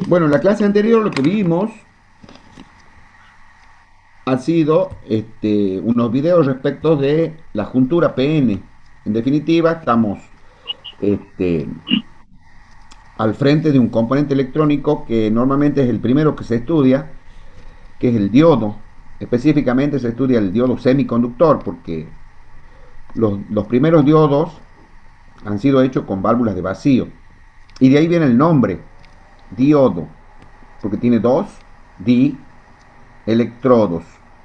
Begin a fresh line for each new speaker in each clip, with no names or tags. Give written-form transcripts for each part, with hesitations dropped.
Bueno, en la clase anterior lo que vimos ha sido unos videos respecto de la juntura PN. En definitiva, estamos este, al frente de un componente electrónico que normalmente es el primero que se estudia, que es el diodo. Específicamente se estudia el diodo semiconductor porque los primeros diodos han sido hechos con válvulas de vacío. Y de ahí viene el nombre, diodo, porque tiene dos di electrodos.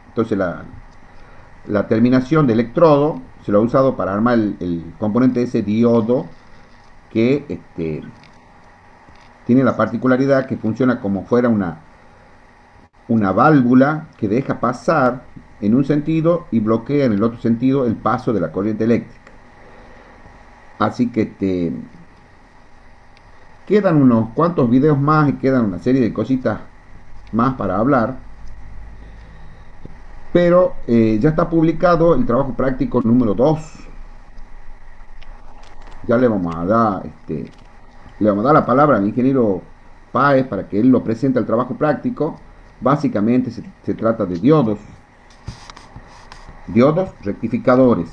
Entonces la terminación de electrodo se lo ha usado para armar el componente ese diodo que tiene la particularidad que funciona como fuera una válvula que deja pasar en un sentido y bloquea en el otro sentido el paso de la corriente eléctrica. Así que quedan unos cuantos videos más y quedan una serie de cositas más para hablar, pero ya está publicado el trabajo práctico número 2. Ya le vamos a dar la palabra al ingeniero Páez para que él lo presente al trabajo práctico. Básicamente se trata de diodos rectificadores.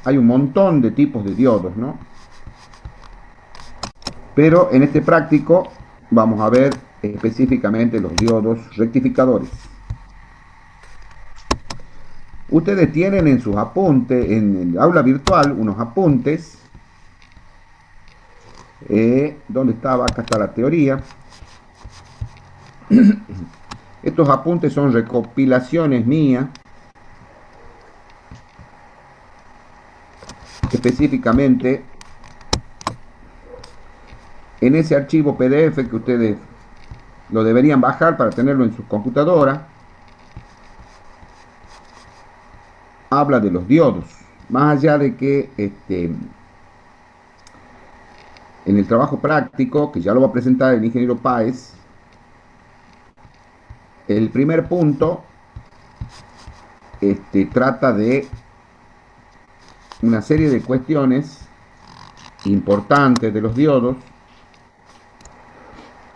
Hay un montón de tipos de diodos, ¿no? Pero en este práctico vamos a ver específicamente los diodos rectificadores. Ustedes tienen en sus apuntes, en el aula virtual, unos apuntes. ¿Dónde estaba? Acá está la teoría. Estos apuntes son recopilaciones mías, específicamente en ese archivo PDF que ustedes lo deberían bajar para tenerlo en su computadora. Habla de los diodos, más allá de que en el trabajo práctico, que ya lo va a presentar el ingeniero Páez, el primer punto trata de una serie de cuestiones importantes de los diodos,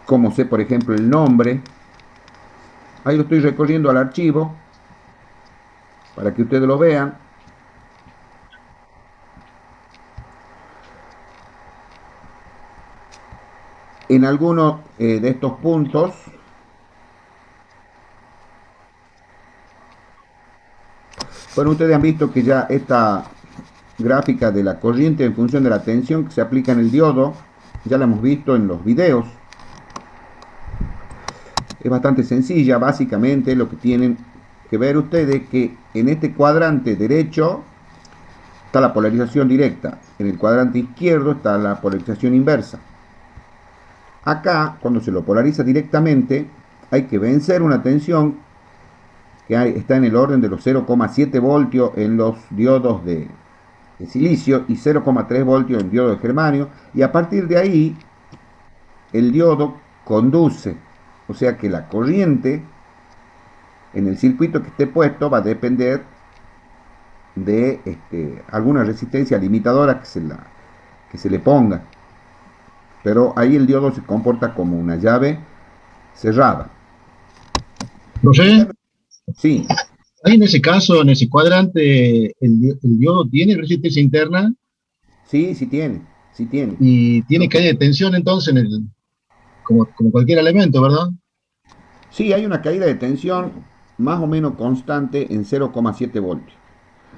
como sé por ejemplo el nombre. Ahí lo estoy recorriendo al archivo para que ustedes lo vean. En algunos de estos puntos, bueno, ustedes han visto que ya esta gráfica de la corriente en función de la tensión que se aplica en el diodo, ya la hemos visto en los videos. Es bastante sencilla, básicamente lo que tienen que ver ustedes que en este cuadrante derecho está la polarización directa, en el cuadrante izquierdo está la polarización inversa. Acá, cuando se lo polariza directamente, hay que vencer una tensión que está en el orden de los 0,7 voltios en los diodos de silicio y 0,3 voltios en diodo de germanio, y a partir de ahí el diodo conduce, o sea que la corriente en el circuito que esté puesto va a depender de alguna resistencia limitadora que se le ponga, pero ahí el diodo se comporta como una llave cerrada.
Profe,
Sí,
ahí en ese caso, en ese cuadrante, el diodo tiene resistencia interna
sí, sí tiene, sí tiene.
y
Lo
tiene
que,
caída de tensión entonces como cualquier elemento, ¿verdad?
sí, hay una caída de tensión más o menos constante en 0,7 voltios.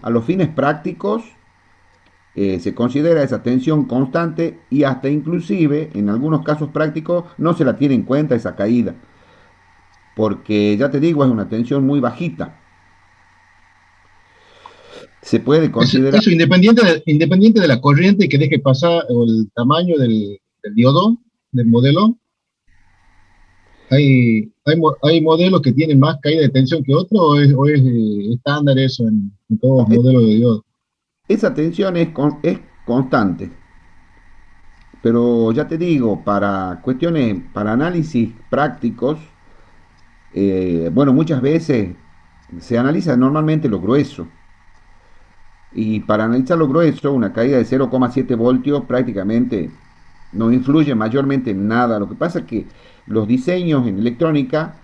A los fines prácticos se considera esa tensión constante y hasta inclusive en algunos casos prácticos no se la tiene en cuenta esa caída, porque ya te digo, es una tensión muy bajita. Se puede considerar,
Eso independiente de la corriente que deje pasar o el tamaño del diodo, del modelo. Hay modelos que tienen más caída de tensión que otros o es estándar eso en todos
no,
los modelos de diodo.
esa tensión es constante, pero ya te digo, para cuestiones, para análisis prácticos, bueno, muchas veces se analiza normalmente lo grueso. Y para analizar lo grueso, una caída de 0,7 voltios prácticamente no influye mayormente en nada. Lo que pasa es que los diseños en electrónica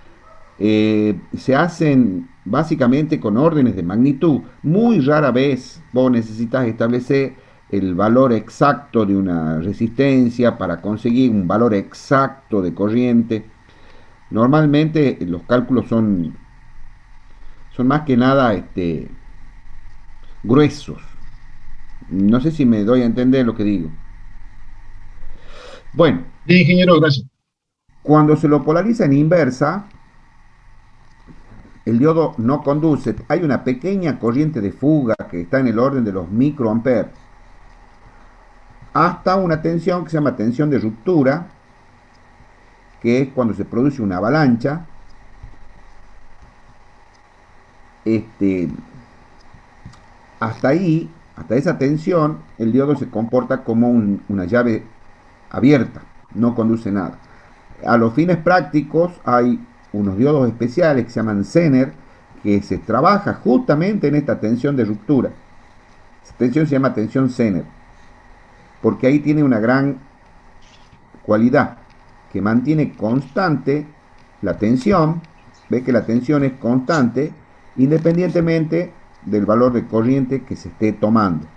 se hacen básicamente con órdenes de magnitud. Muy rara vez vos necesitas establecer el valor exacto de una resistencia para conseguir un valor exacto de corriente. Normalmente los cálculos son más que nada gruesos. No sé si me doy a entender lo que digo. Bueno,
Sí, ingeniero, gracias.
cuando se lo polariza en inversa, el diodo no conduce. Hay una pequeña corriente de fuga que está en el orden de los microamperes hasta una tensión que se llama tensión de ruptura, que es cuando se produce una avalancha. Este, hasta ahí, hasta esa tensión, el diodo se comporta como una llave abierta, no conduce nada. A los fines prácticos hay unos diodos especiales que se llaman Zener, que se trabaja justamente en esta tensión de ruptura. Esta tensión se llama tensión Zener, porque ahí tiene una gran cualidad, que mantiene constante la tensión. Ve que la tensión es constante independientemente del valor de corriente que se esté tomando.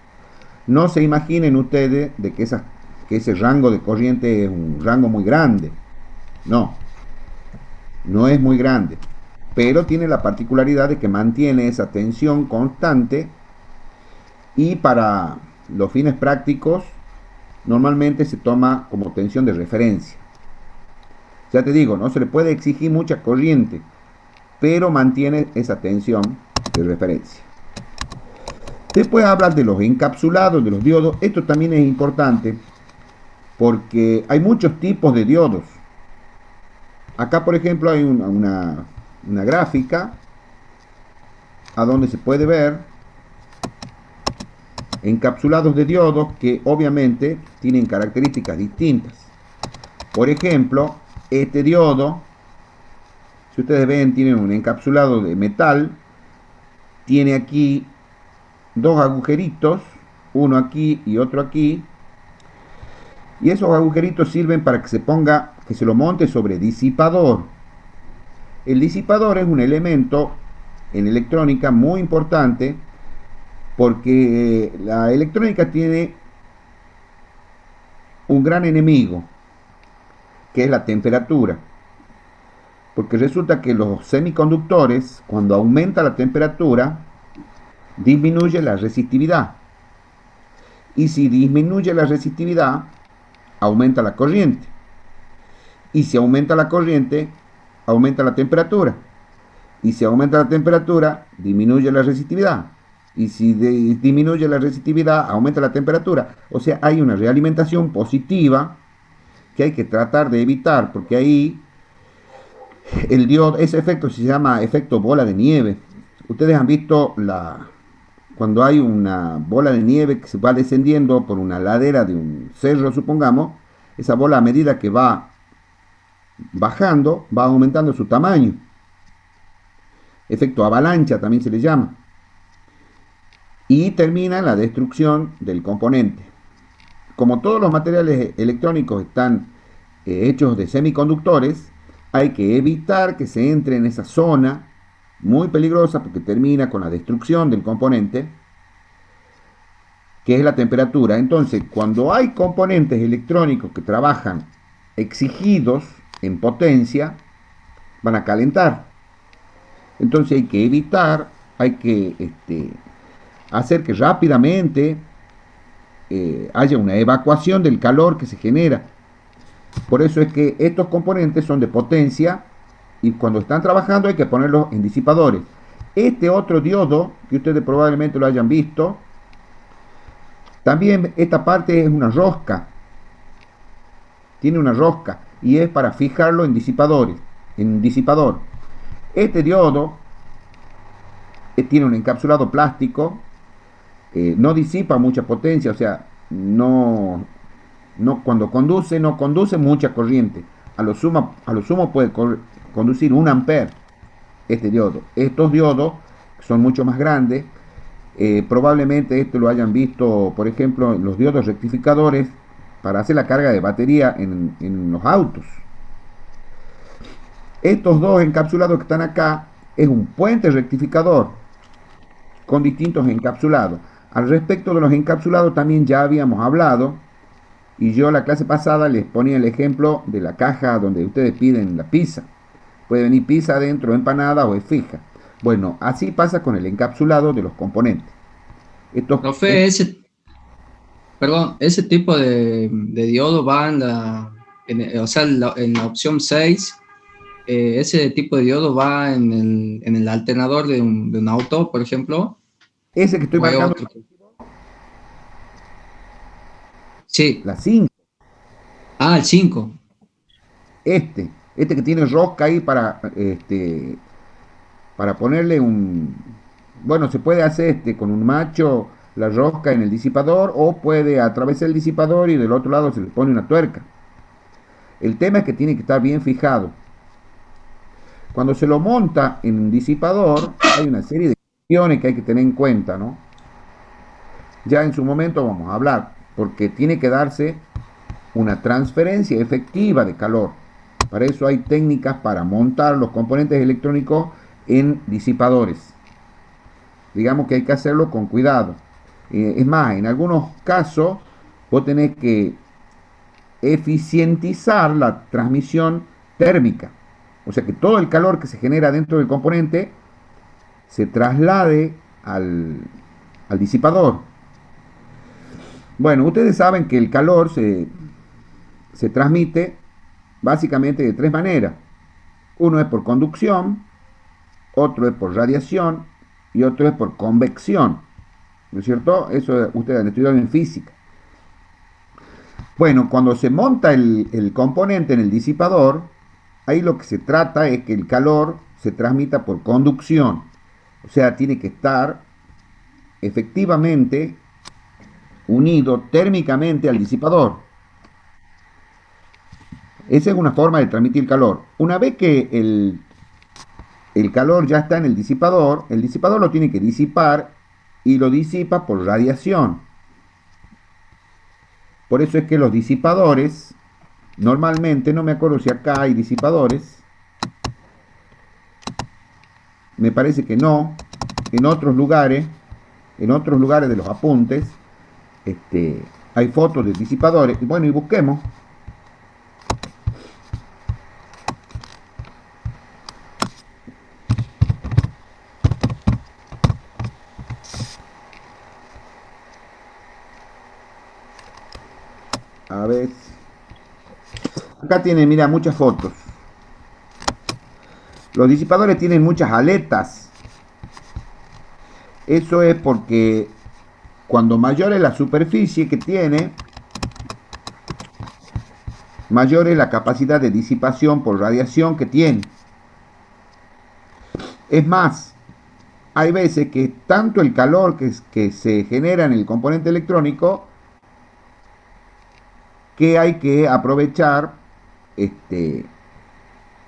No se imaginen ustedes de que ese rango de corriente es un rango muy grande. No, no es muy grande, pero tiene la particularidad de que mantiene esa tensión constante, y para los fines prácticos normalmente se toma como tensión de referencia. Ya te digo, no se le puede exigir mucha corriente, pero mantiene esa tensión de referencia. Después hablas de los encapsulados, de los diodos. Esto también es importante porque hay muchos tipos de diodos. Acá, por ejemplo, hay una gráfica a donde se puede ver encapsulados de diodos que obviamente tienen características distintas. Por ejemplo, este diodo, si ustedes ven, tiene un encapsulado de metal. Tiene aquí dos agujeritos, uno aquí y otro aquí. Y esos agujeritos sirven para que que se lo monte sobre disipador. El disipador es un elemento en electrónica muy importante porque la electrónica tiene un gran enemigo, que es la temperatura. Porque resulta que los semiconductores, cuando aumenta la temperatura, disminuye la resistividad. Y si disminuye la resistividad, aumenta la corriente. Y si aumenta la corriente, aumenta la temperatura. Y si aumenta la temperatura, disminuye la resistividad. Y si disminuye la resistividad, aumenta la temperatura. O sea, hay una realimentación positiva que hay que tratar de evitar, porque ahí el diodo, ese efecto se llama efecto bola de nieve. Ustedes han visto cuando hay una bola de nieve que se va descendiendo por una ladera de un cerro, supongamos. Esa bola, a medida que va bajando, va aumentando su tamaño. Efecto avalancha también se le llama. Y termina en la destrucción del componente. Como todos los materiales electrónicos están hechos de semiconductores, hay que evitar que se entre en esa zona muy peligrosa, porque termina con la destrucción del componente, que es la temperatura. Entonces, cuando hay componentes electrónicos que trabajan exigidos en potencia, van a calentar. Entonces hay que evitar, hay que hacer que rápidamente haya una evacuación del calor que se genera. Por eso es que estos componentes son de potencia y cuando están trabajando hay que ponerlos en disipadores. Este otro diodo, que ustedes probablemente lo hayan visto, también esta parte es una rosca. Tiene una rosca y es para fijarlo en disipadores, en disipador. Este diodo tiene un encapsulado plástico, no disipa mucha potencia, o sea, cuando conduce, no conduce mucha corriente. A lo sumo puede conducir 1 ampere este diodo. Estos diodos son mucho más grandes. Probablemente esto lo hayan visto, por ejemplo, en los diodos rectificadores. para hacer la carga de batería en los autos. Estos dos encapsulados que están acá es un puente rectificador con distintos encapsulados. Al respecto de los encapsulados también ya habíamos hablado y yo la clase pasada les ponía el ejemplo de la caja donde ustedes piden la pizza. Puede venir pizza adentro, empanada o es fija. Bueno, así pasa con el encapsulado de los componentes.
Profe, perdón, ese tipo de diodo va o sea, en la opción 6. Ese tipo de diodo va en el alternador de un auto, por ejemplo.
Ese que estoy
¿O hay
marcando,
otro? Sí.
la 5,
Ah, el 5.
este que tiene rosca ahí para ponerle bueno, se puede hacer con un macho la rosca en el disipador o puede atravesar el disipador y del otro lado se le pone una tuerca. El tema es que tiene que estar bien fijado. Cuando se lo monta en un disipador hay una serie de cuestiones que hay que tener en cuenta, ¿no? Ya en su momento vamos a hablar, porque tiene que darse una transferencia efectiva de calor. Para eso hay técnicas para montar los componentes electrónicos en disipadores. Digamos que hay que hacerlo con cuidado. Es más, en algunos casos vos tenés que eficientizar la transmisión térmica. O sea que todo el calor que se genera dentro del componente se traslade al disipador. Bueno, ustedes saben que el calor se transmite básicamente de tres maneras. Uno es por conducción, otro es por radiación y otro es por convección. ¿No es cierto? Eso ustedes han estudiado en física. Bueno, cuando se monta el componente en el disipador, ahí lo que se trata es que el calor se transmita por conducción. O sea, tiene que estar efectivamente unido térmicamente al disipador. Esa es una forma de transmitir calor. Una vez que el calor ya está en el disipador lo tiene que disipar y lo disipa por radiación. Por eso es que los disipadores, normalmente, no me acuerdo si acá hay disipadores, me parece que no, en otros lugares de los apuntes, hay fotos de disipadores. Y bueno, y busquemos. A ver. Acá tiene, mira, muchas fotos. Los disipadores tienen muchas aletas. Eso es porque cuando mayor es la superficie que tiene, mayor es la capacidad de disipación por radiación que tiene. Es más, hay veces que tanto el calor que se genera en el componente electrónico que hay que aprovechar,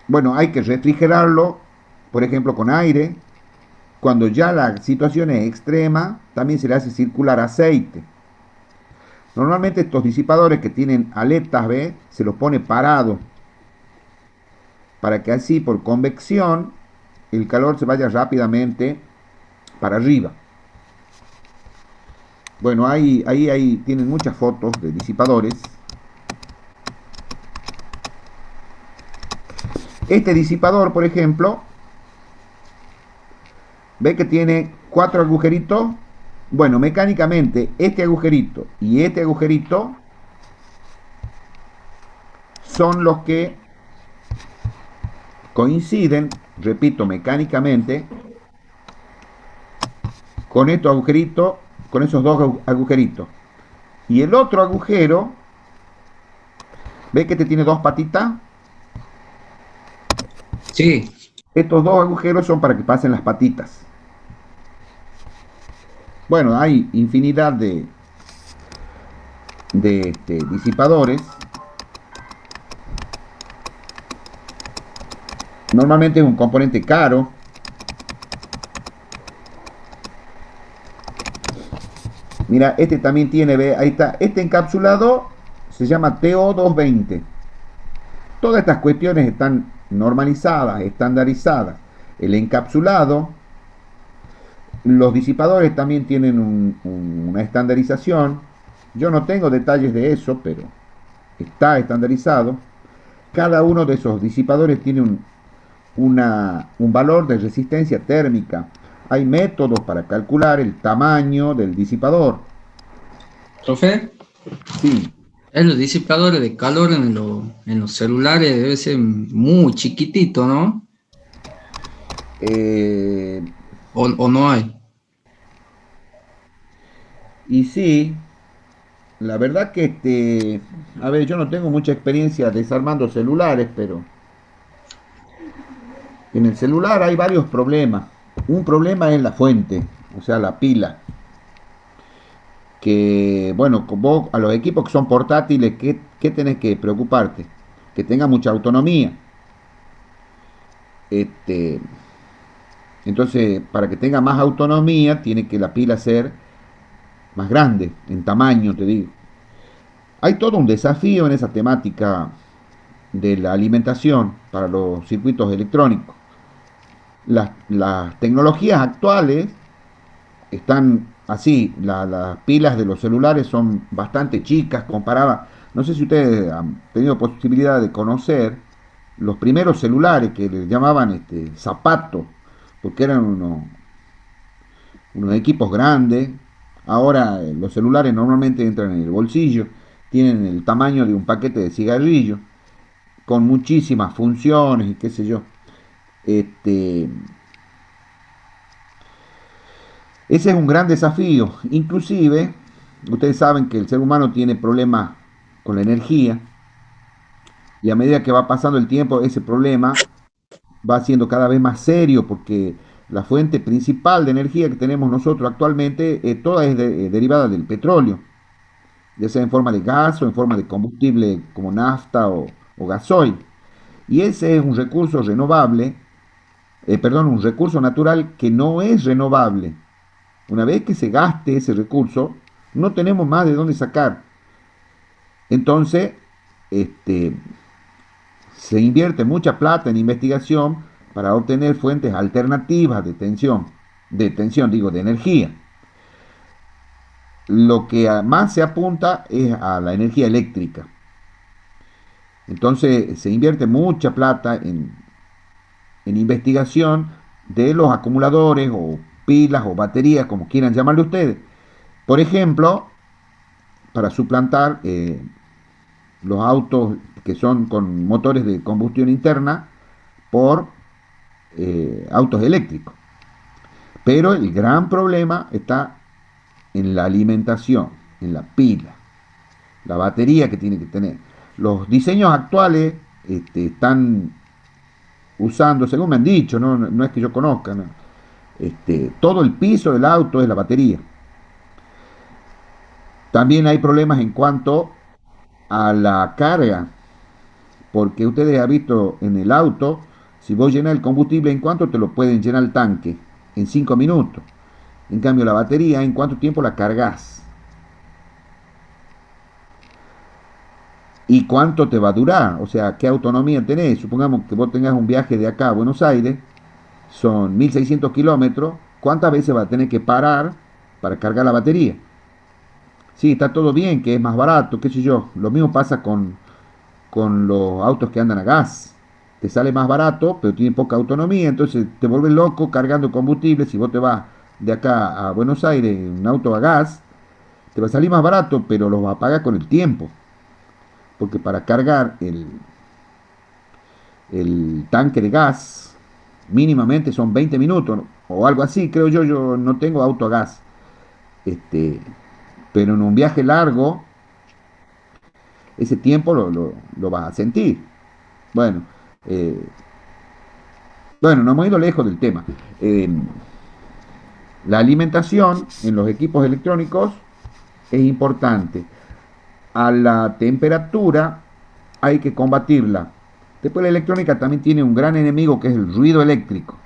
bueno, hay que refrigerarlo, por ejemplo, con aire. Cuando ya la situación es extrema, también se le hace circular aceite. Normalmente estos disipadores que tienen aletas, ¿ve? Se los pone parado para que así por convección el calor se vaya rápidamente para arriba. Bueno, ahí tienen muchas fotos de disipadores. Este disipador, por ejemplo, ve que tiene 4 agujeritos. Bueno, mecánicamente este agujerito y este agujerito son los que coinciden, repito, mecánicamente con estos agujeritos, con esos dos agujeritos. Y el otro agujero, ve que este tiene dos patitas.
Sí.
Estos dos agujeros son para que pasen las patitas. Bueno, hay infinidad de disipadores. Normalmente es un componente caro. Mira, este también tiene, ve, ahí está. Este encapsulado se llama TO220. Todas estas cuestiones están normalizadas, estandarizadas. El encapsulado, los disipadores también tienen una estandarización. Yo no tengo detalles de eso, pero está estandarizado. Cada uno de esos disipadores tiene un valor de resistencia térmica. Hay métodos para calcular el tamaño del disipador.
¿Profe?
Sí.
Los disipadores de calor en los celulares debe ser muy chiquitito, ¿no? ¿O no hay?
Y sí, la verdad que a ver, yo no tengo mucha experiencia desarmando celulares, pero en el celular hay varios problemas. Un problema es la fuente, o sea, la pila. Que, bueno, vos a los equipos que son portátiles, ¿qué tenés que preocuparte? Que tenga mucha autonomía. Entonces, para que tenga más autonomía, tiene que la pila ser más grande, en tamaño, te digo. Hay todo un desafío en esa temática de la alimentación para los circuitos electrónicos. Las tecnologías actuales están así, las pilas de los celulares son bastante chicas comparadas. No sé si ustedes han tenido posibilidad de conocer los primeros celulares que les llamaban zapatos, porque eran unos equipos grandes. Ahora los celulares normalmente entran en el bolsillo, tienen el tamaño de un paquete de cigarrillos, con muchísimas funciones y qué sé yo. Ese es un gran desafío. Inclusive, ustedes saben que el ser humano tiene problemas con la energía y a medida que va pasando el tiempo, ese problema va siendo cada vez más serio porque la fuente principal de energía que tenemos nosotros actualmente, toda es derivada del petróleo, ya sea en forma de gas o en forma de combustible como nafta o gasoil. Y ese es un recurso renovable, perdón, un recurso natural que no es renovable. Una vez que se gaste ese recurso, no tenemos más de dónde sacar. Entonces, se invierte mucha plata en investigación para obtener fuentes alternativas de energía. Lo que más se apunta es a la energía eléctrica. Entonces se invierte mucha plata en investigación de los acumuladores o pilas o baterías, como quieran llamarle ustedes. Por ejemplo, para suplantar los autos que son con motores de combustión interna por autos eléctricos. Pero el gran problema está en la alimentación, en la pila, la batería que tiene que tener. Los diseños actuales están usando, según me han dicho, no es que yo conozca, ¿no? Todo el piso del auto es la batería. También hay problemas en cuanto a la carga, porque ustedes han visto en el auto, si vos llenas el combustible, ¿en cuánto te lo pueden llenar el tanque? En 5 minutos. En cambio, la batería, ¿en cuánto tiempo la cargas? ¿Y cuánto te va a durar? O sea, ¿qué autonomía tenés? Supongamos que vos tengas un viaje de acá a Buenos Aires, son 1600 kilómetros, ¿cuántas veces va a tener que parar para cargar la batería? Sí, está todo bien, que es más barato, qué sé yo. Lo mismo pasa con los autos que andan a gas. Te sale más barato, pero tiene poca autonomía, entonces te vuelves loco cargando combustible. Si vos te vas de acá a Buenos Aires en un auto a gas, te va a salir más barato, pero lo vas a pagar con el tiempo. Porque para cargar el tanque de gas, mínimamente son 20 minutos o algo así, creo yo. Yo no tengo auto a gas. Pero en un viaje largo, ese tiempo lo vas a sentir. Bueno, eh, bueno, nos hemos ido lejos del tema. La alimentación en los equipos electrónicos es importante. A la temperatura hay que combatirla. Después la electrónica también tiene un gran enemigo que es el ruido eléctrico.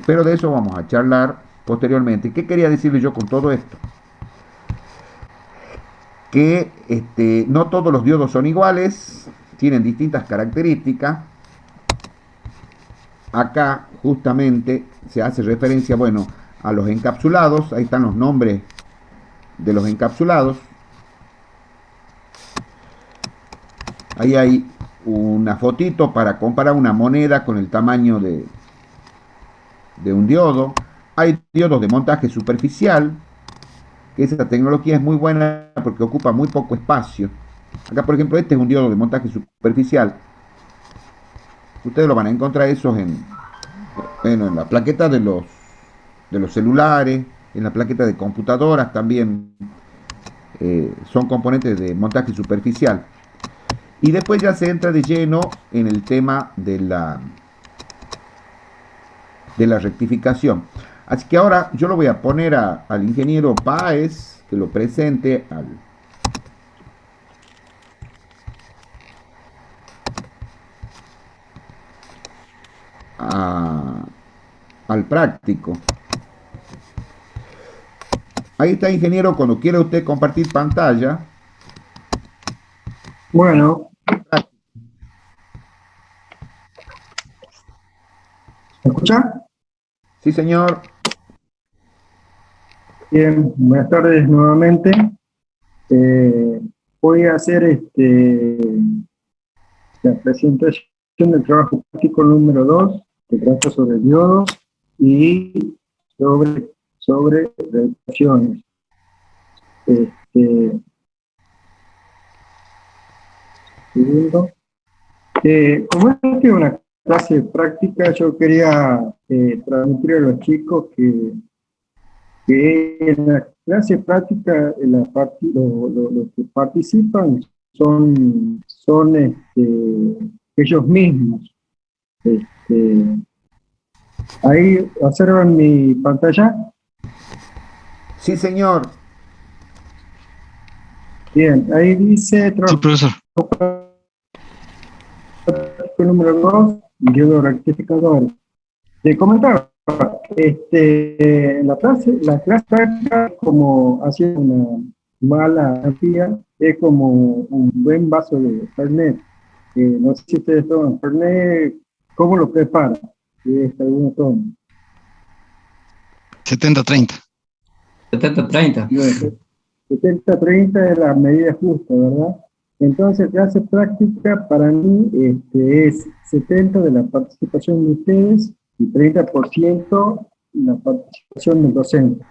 Pero de eso vamos a charlar posteriormente. ¿Qué quería decirle yo con todo esto? que no todos los diodos son iguales, tienen distintas características. Acá justamente se hace referencia, bueno, a los encapsulados. Ahí están los nombres de los encapsulados. Ahí hay una fotito para comparar una moneda con el tamaño de un diodo. Hay diodos de montaje superficial, que esa tecnología es muy buena porque ocupa muy poco espacio. Acá, por ejemplo, este es un diodo de montaje superficial. Ustedes lo van a encontrar esos en la plaqueta de los celulares, en la plaqueta de computadoras también. Son componentes de montaje superficial. Y después ya se entra de lleno en el tema de la rectificación. Así que ahora yo lo voy a poner al ingeniero Páez, que lo presente al práctico. Ahí está, ingeniero, cuando quiera usted compartir pantalla.
Bueno, ¿me escucha?
Sí, señor.
Bien, buenas tardes nuevamente. Voy a hacer la presentación del trabajo práctico número 2, que trata sobre diodos y sobre relaciones. Segundo. Como esta es una clase práctica, yo quería transmitir a los chicos que en la clase práctica los que participan son ellos mismos. Ahí observan mi pantalla.
Sí, señor.
Bien, ahí dice
Sí, profesor.
número 2, diodo rectificador. Te comentaba, la clase práctica, como haciendo una mala actividad, es como un buen vaso de Fernet. No sé si ustedes toman Fernet, ¿cómo lo preparan? ¿Alguno toma?
70-30.
70-30.
70-30 es la medida justa, ¿verdad? Entonces, clase práctica para mí es 70 de la participación de ustedes y 30% la participación del docente.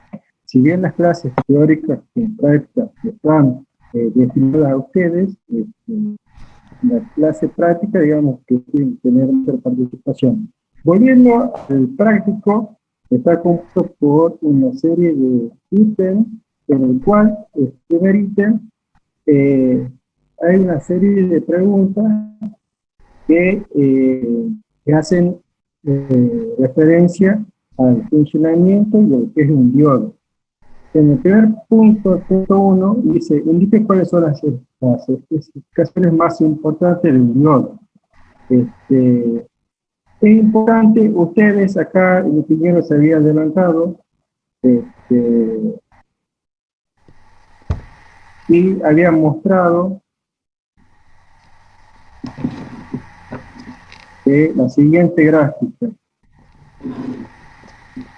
Si bien las clases teóricas y prácticas están destinadas a ustedes, la clase práctica, digamos, que tienen que tener mucha participación. Volviendo al práctico, está compuesto por una serie de ítems, en el cual, el primer ítem, hay una serie de preguntas que hacen referencia al funcionamiento y a lo que es un diodo. En el primer punto, punto 1, dice, indique cuáles son las especificaciones más importantes de un diodo. Es importante, ustedes acá, el ingeniero se había adelantado, y había mostrado la siguiente gráfica.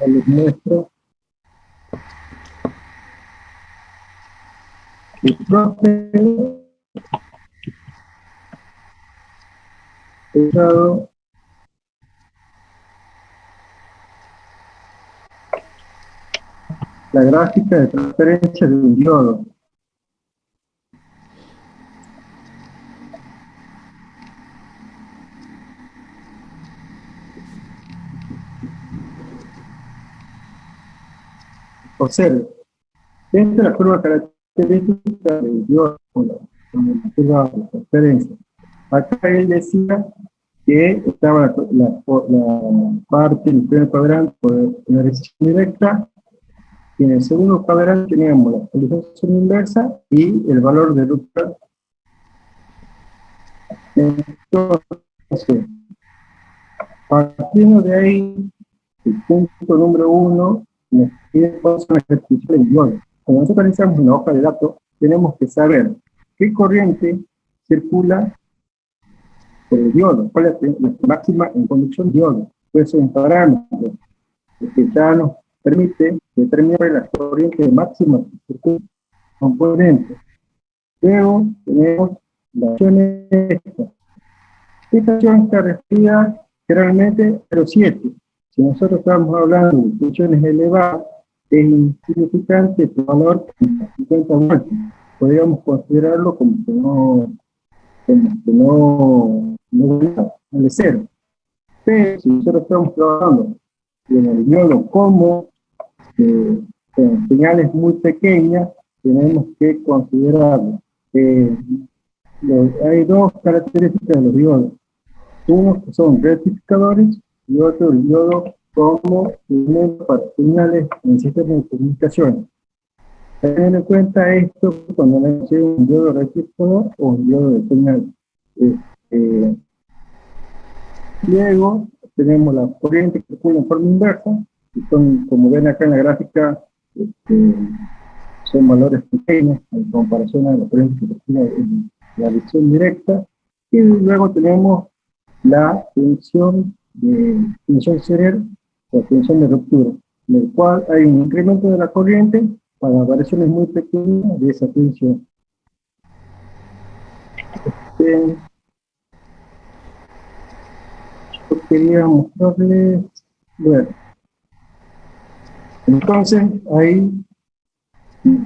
Les muestro. El profe usado la gráfica de transferencia de un diodo. Observe, esta es la curva característica del diodo, con la curva de transferencia. Acá él decía que estaba la parte del primer cuadrante por polarización directa, y en el segundo cuadrante teníamos la polarización inversa y el valor de ruptura. Entonces, partiendo de ahí, el punto número 1 nos pide cuáles son las características del diodo. Cuando nosotros analizamos una hoja de datos, tenemos que saber qué corriente circula por el diodo, cuál es la máxima en conducción de diodo. Puede ser un parámetro que ya nos permite determinar la corriente máxima que circula componente. Luego tenemos la acción esta. Esta acción está referida generalmente a 0,7. Si nosotros estamos hablando de funciones elevadas, es insignificante el valor de 50 voltios. Podríamos considerarlo como que no vale cero. Pero si nosotros estamos trabajando en el diodo como con señales muy pequeñas, tenemos que considerarlo. Hay dos características de los diodos. Uno que son rectificadores y otro el diodo como elemento para señales en sistemas de comunicación. Tener en cuenta esto cuando hablamos de un diodo rectificador o un diodo de señal. Luego tenemos la corriente que circula en forma inversa, que son, como ven acá en la gráfica, son valores pequeños en comparación a la corriente que circula en la dirección directa. Y luego tenemos la tensión Scherer o tensión de ruptura, en el cual hay un incremento de la corriente para variaciones muy pequeñas de esa tensión. Yo quería mostrarles, bueno, entonces ahí,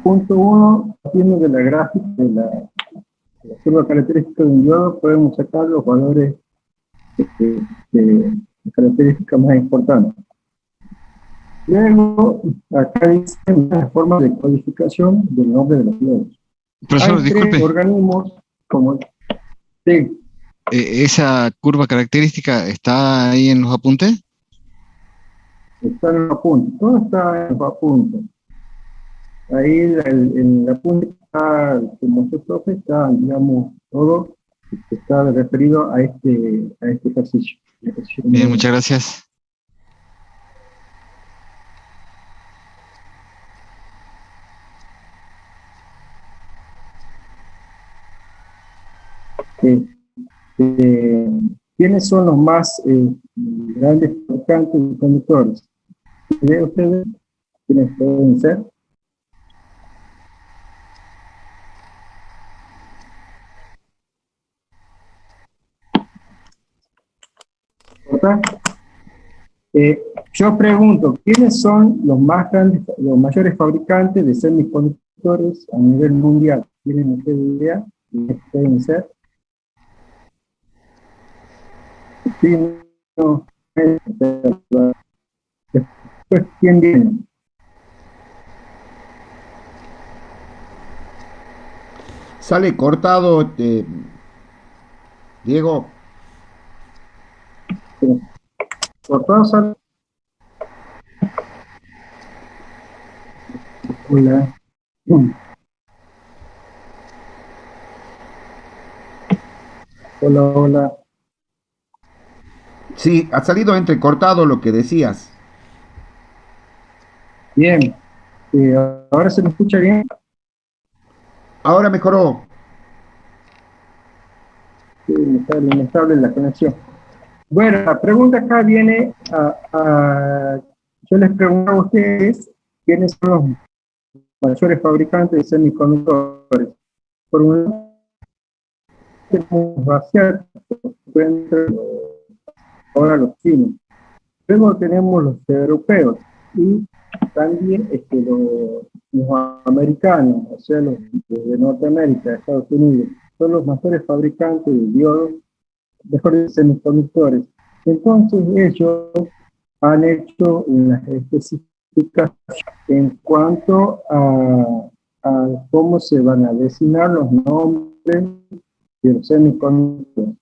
punto 1, partiendo de la gráfica de la curva característica de un diodo, podemos sacar los valores de características más importantes. Luego, acá dicen las formas de codificación del nombre de los diodos.
Profesor,
Hay
disculpe.
tres organismos como... Sí,
¿Esa curva característica está ahí en los apuntes?
están en los apuntes. Todo está en los apuntes. Ahí en la punta está, como se profe, está, digamos, todo que está referido a este ejercicio.
Bien, muchas gracias.
¿Quiénes son los más grandes fabricantes de conductores? ¿Ve ustedes quiénes pueden ser? Yo pregunto, ¿quiénes son los más grandes, los mayores fabricantes de semiconductores a nivel mundial? ¿Tienen ustedes idea quiénes pueden ser? Sí, no, después, ¿quién viene?
Sale cortado, Diego.
Cortado sale. Hola. Hola, hola.
Sí, ha salido entrecortado lo que decías.
Bien. ¿Ahora se me escucha bien?
Ahora mejoró.
Sí, está inestable la conexión. Bueno, la pregunta acá viene yo les pregunto a ustedes quiénes son los mayores fabricantes de semiconductores. Por un lado, tenemos los asiáticos, ahora los chinos. Luego tenemos los europeos y también los americanos, o sea, los de Norteamérica, Estados Unidos. Son los mayores fabricantes de diodos, mejores semiconductores. Entonces ellos han hecho unas especificaciones en cuanto a cómo se van a designar los nombres de los semiconductores.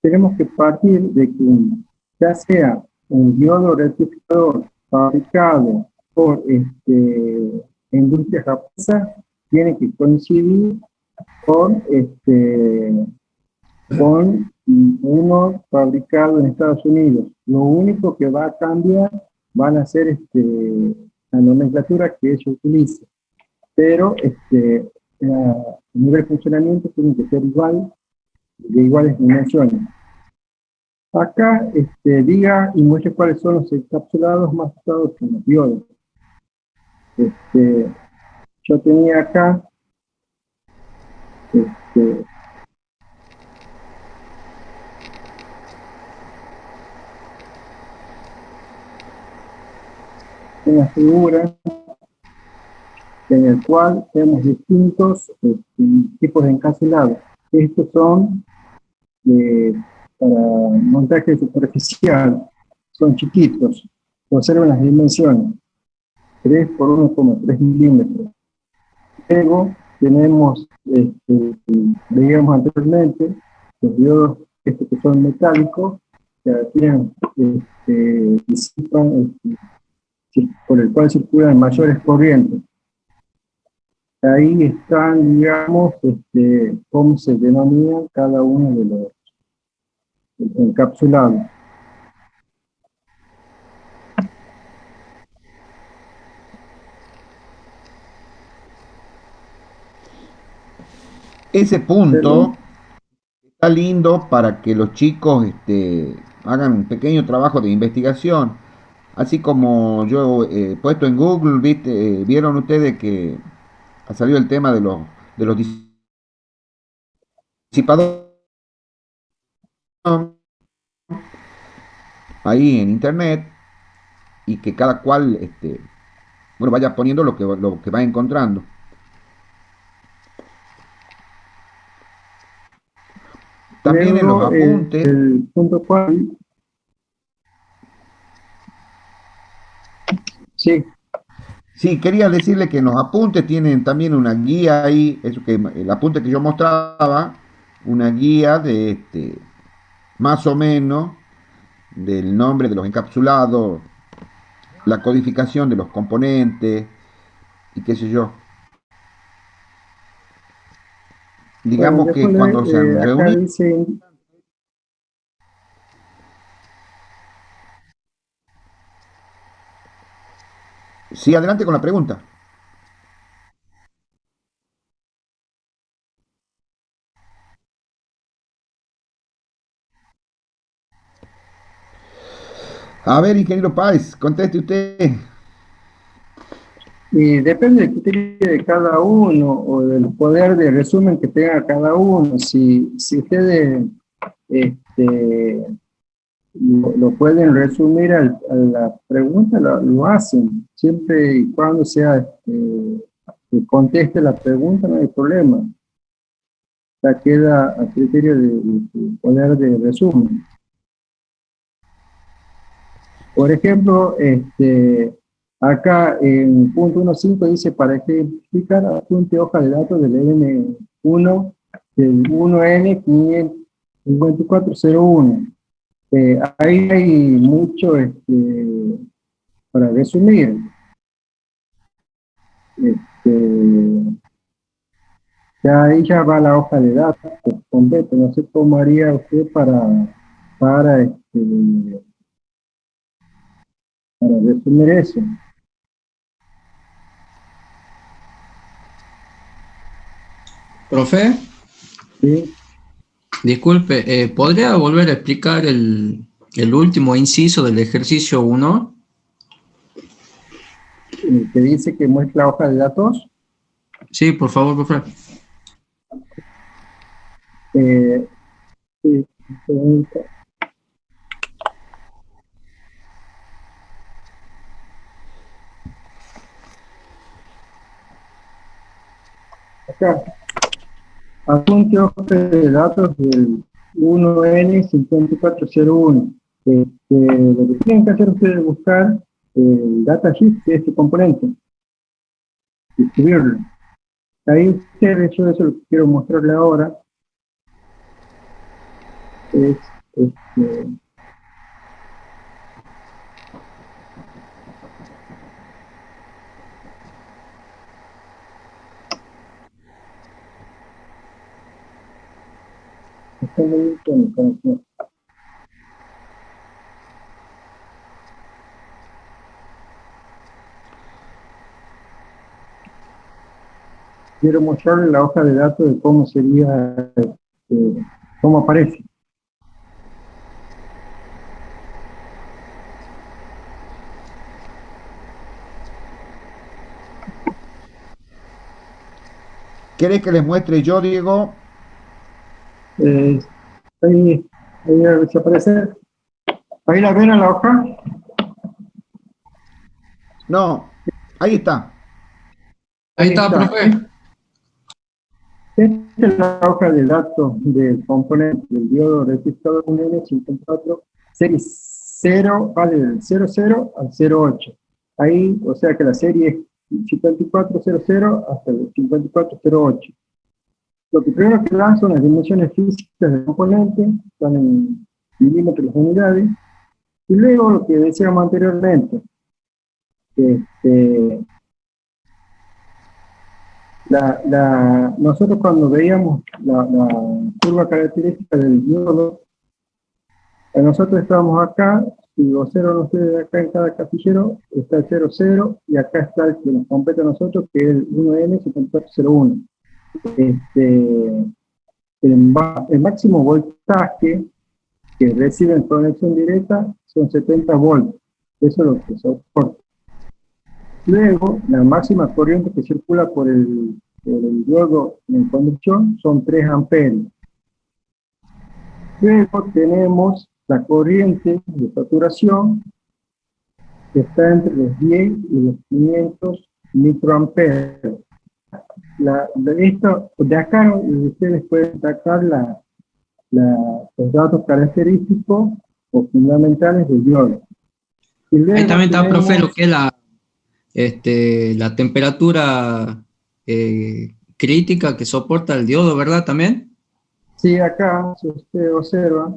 Tenemos que partir de que ya sea un diodo rectificador fabricado por industria japonesa, tiene que coincidir con uno fabricado en Estados Unidos. Lo único que va a cambiar van a ser la nomenclatura que ellos utilicen. pero a nivel de funcionamiento tienen que ser igual, de iguales dimensiones. Acá diga y muestre cuáles son los encapsulados más usados en los diodos. Yo tenía acá una figura en el cual tenemos distintos tipos de encapsulados. Estos son para montaje superficial, son chiquitos, observen las dimensiones, 3 por 1,3 milímetros. Luego tenemos, veíamos anteriormente, los diodos que son metálicos, que tienen, disipan, por el cual circulan mayores corrientes. Ahí están, digamos, cómo se denomina cada uno de los encapsulados.
Ese punto está lindo para que los chicos hagan un pequeño trabajo de investigación. Así como yo he puesto en Google, ¿viste? Vieron ustedes que ha salido el tema de los disipadores ahí en internet y que cada cual bueno, vaya poniendo lo que va encontrando. También en los
Luego,
apuntes.
el punto 4, sí,
Sí, quería decirle que en los apuntes tienen también una guía ahí, eso que el apunte que yo mostraba, una guía de más o menos del nombre de los encapsulados, la codificación de los componentes y qué sé yo.
bueno,
Digamos que
después
cuando se han
acá
reunido.
dice,
Sí, adelante con la pregunta. A ver, ingeniero Páez, conteste usted.
y depende del criterio de cada uno o del poder de resumen que tenga cada uno. Si ustedes lo pueden resumir a la pregunta, lo hacen, siempre y cuando sea que conteste la pregunta, no hay problema. Ya queda a criterio de poder de resumen. Por ejemplo, acá en punto 1.5 dice, para ejemplificar, apunte hoja de datos del N1, del 1N55401. Ahí hay mucho para resumir. Ya ahí ya va la hoja de datos completa. No sé cómo haría usted para, para resumir eso.
Profe,
¿Sí?
disculpe, ¿podría volver a explicar el último inciso del ejercicio 1?
Que dice que muestra la hoja de datos.
Sí, por favor, profe.
Eh, sí, acá, apunte hoja de datos del 1N5401. Lo que tienen que hacer ustedes es buscar el datasheet de este componente, distribuirlo. Ahí ustedes, yo eso lo que quiero mostrarle ahora es quiero mostrarle la hoja de datos de cómo sería, cómo aparece.
¿Querés que les muestre yo, Diego?
Eh, ahí a ver si aparece. Ahí la ven en la hoja.
No, ahí está.
Ahí está, profe.
Esta es la hoja de datos del componente del diodo registrado con N54, serie 0, vale del 00 al 08. Ahí, o sea que la serie es 5400 hasta el 5408. Lo que primero que dan son las dimensiones físicas del componente, están en milímetros de unidades, y luego lo que decíamos anteriormente, nosotros cuando veíamos la curva característica del diodo, nosotros estábamos acá, si los ceros no sé, acá en cada casillero está el 00, y acá está el que nos compete a nosotros, que es el 1N7401. El máximo voltaje que recibe en conexión directa son 70 volts. Eso es lo que soporta. Luego, la máxima corriente que circula por el diodo en conducción son 3 amperios. Luego tenemos la corriente de saturación, que está entre los 10 y los 500 microamperios. De acá ustedes pueden sacar los datos característicos o fundamentales del diodo. Y luego
Ahí también está,
tenemos,
profe, lo que es la temperatura crítica que soporta el diodo, ¿verdad? También.
sí, acá, si usted observa,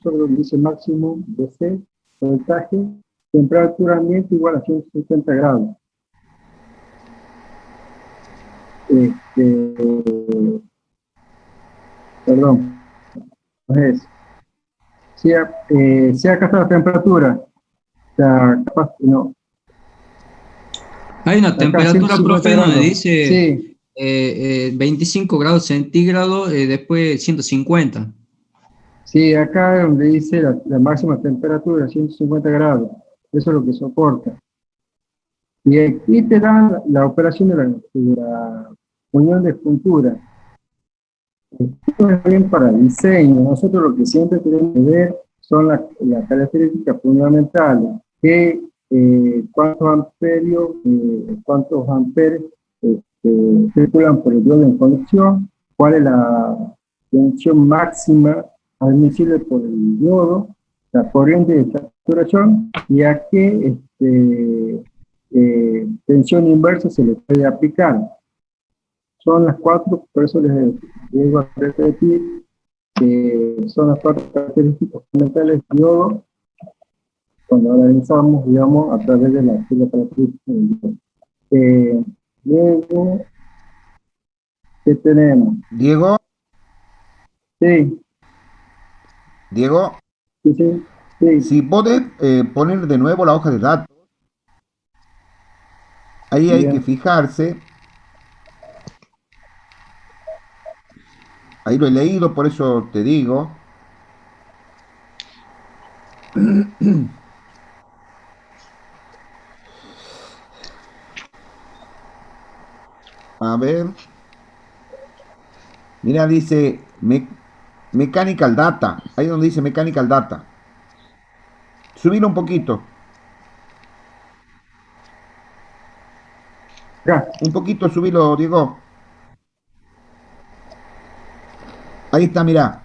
solo dice máximo DC, voltaje, temperatura ambiente igual a 150 grados. Perdón, no es eso. Si acá está la temperatura, capaz que no.
Hay una
Acá
temperatura,
150
profe,
grados.
donde dice
Sí,
25 grados centígrados, después 150.
sí, acá es donde dice la máxima temperatura, 150 grados. Eso es lo que soporta. Y aquí te dan la operación de la unión de juntura. Esto es bien para diseño. Nosotros lo que siempre tenemos que ver son las características fundamentales. Cuántos amperes circulan por el diodo en conexión, cuál es la tensión máxima admisible por el diodo, la corriente de saturación y a qué tensión inversa se le puede aplicar. Son las cuatro, por eso les digo a repetir, que son las cuatro características fundamentales del diodo cuando analizamos, digamos, a través de la característica del diodo. Luego, ¿qué tenemos?
Diego,
Sí,
Diego,
sí, sí, sí.
si podés poner de nuevo la hoja de datos, ahí hay que
Bien.
fijarse. Ahí lo he leído, por eso te digo. A ver. Mira, dice Mechanical Data. Ahí donde dice Mechanical Data. Subilo un poquito.
Acá.
Un poquito subilo, Diego. Ahí está, mira.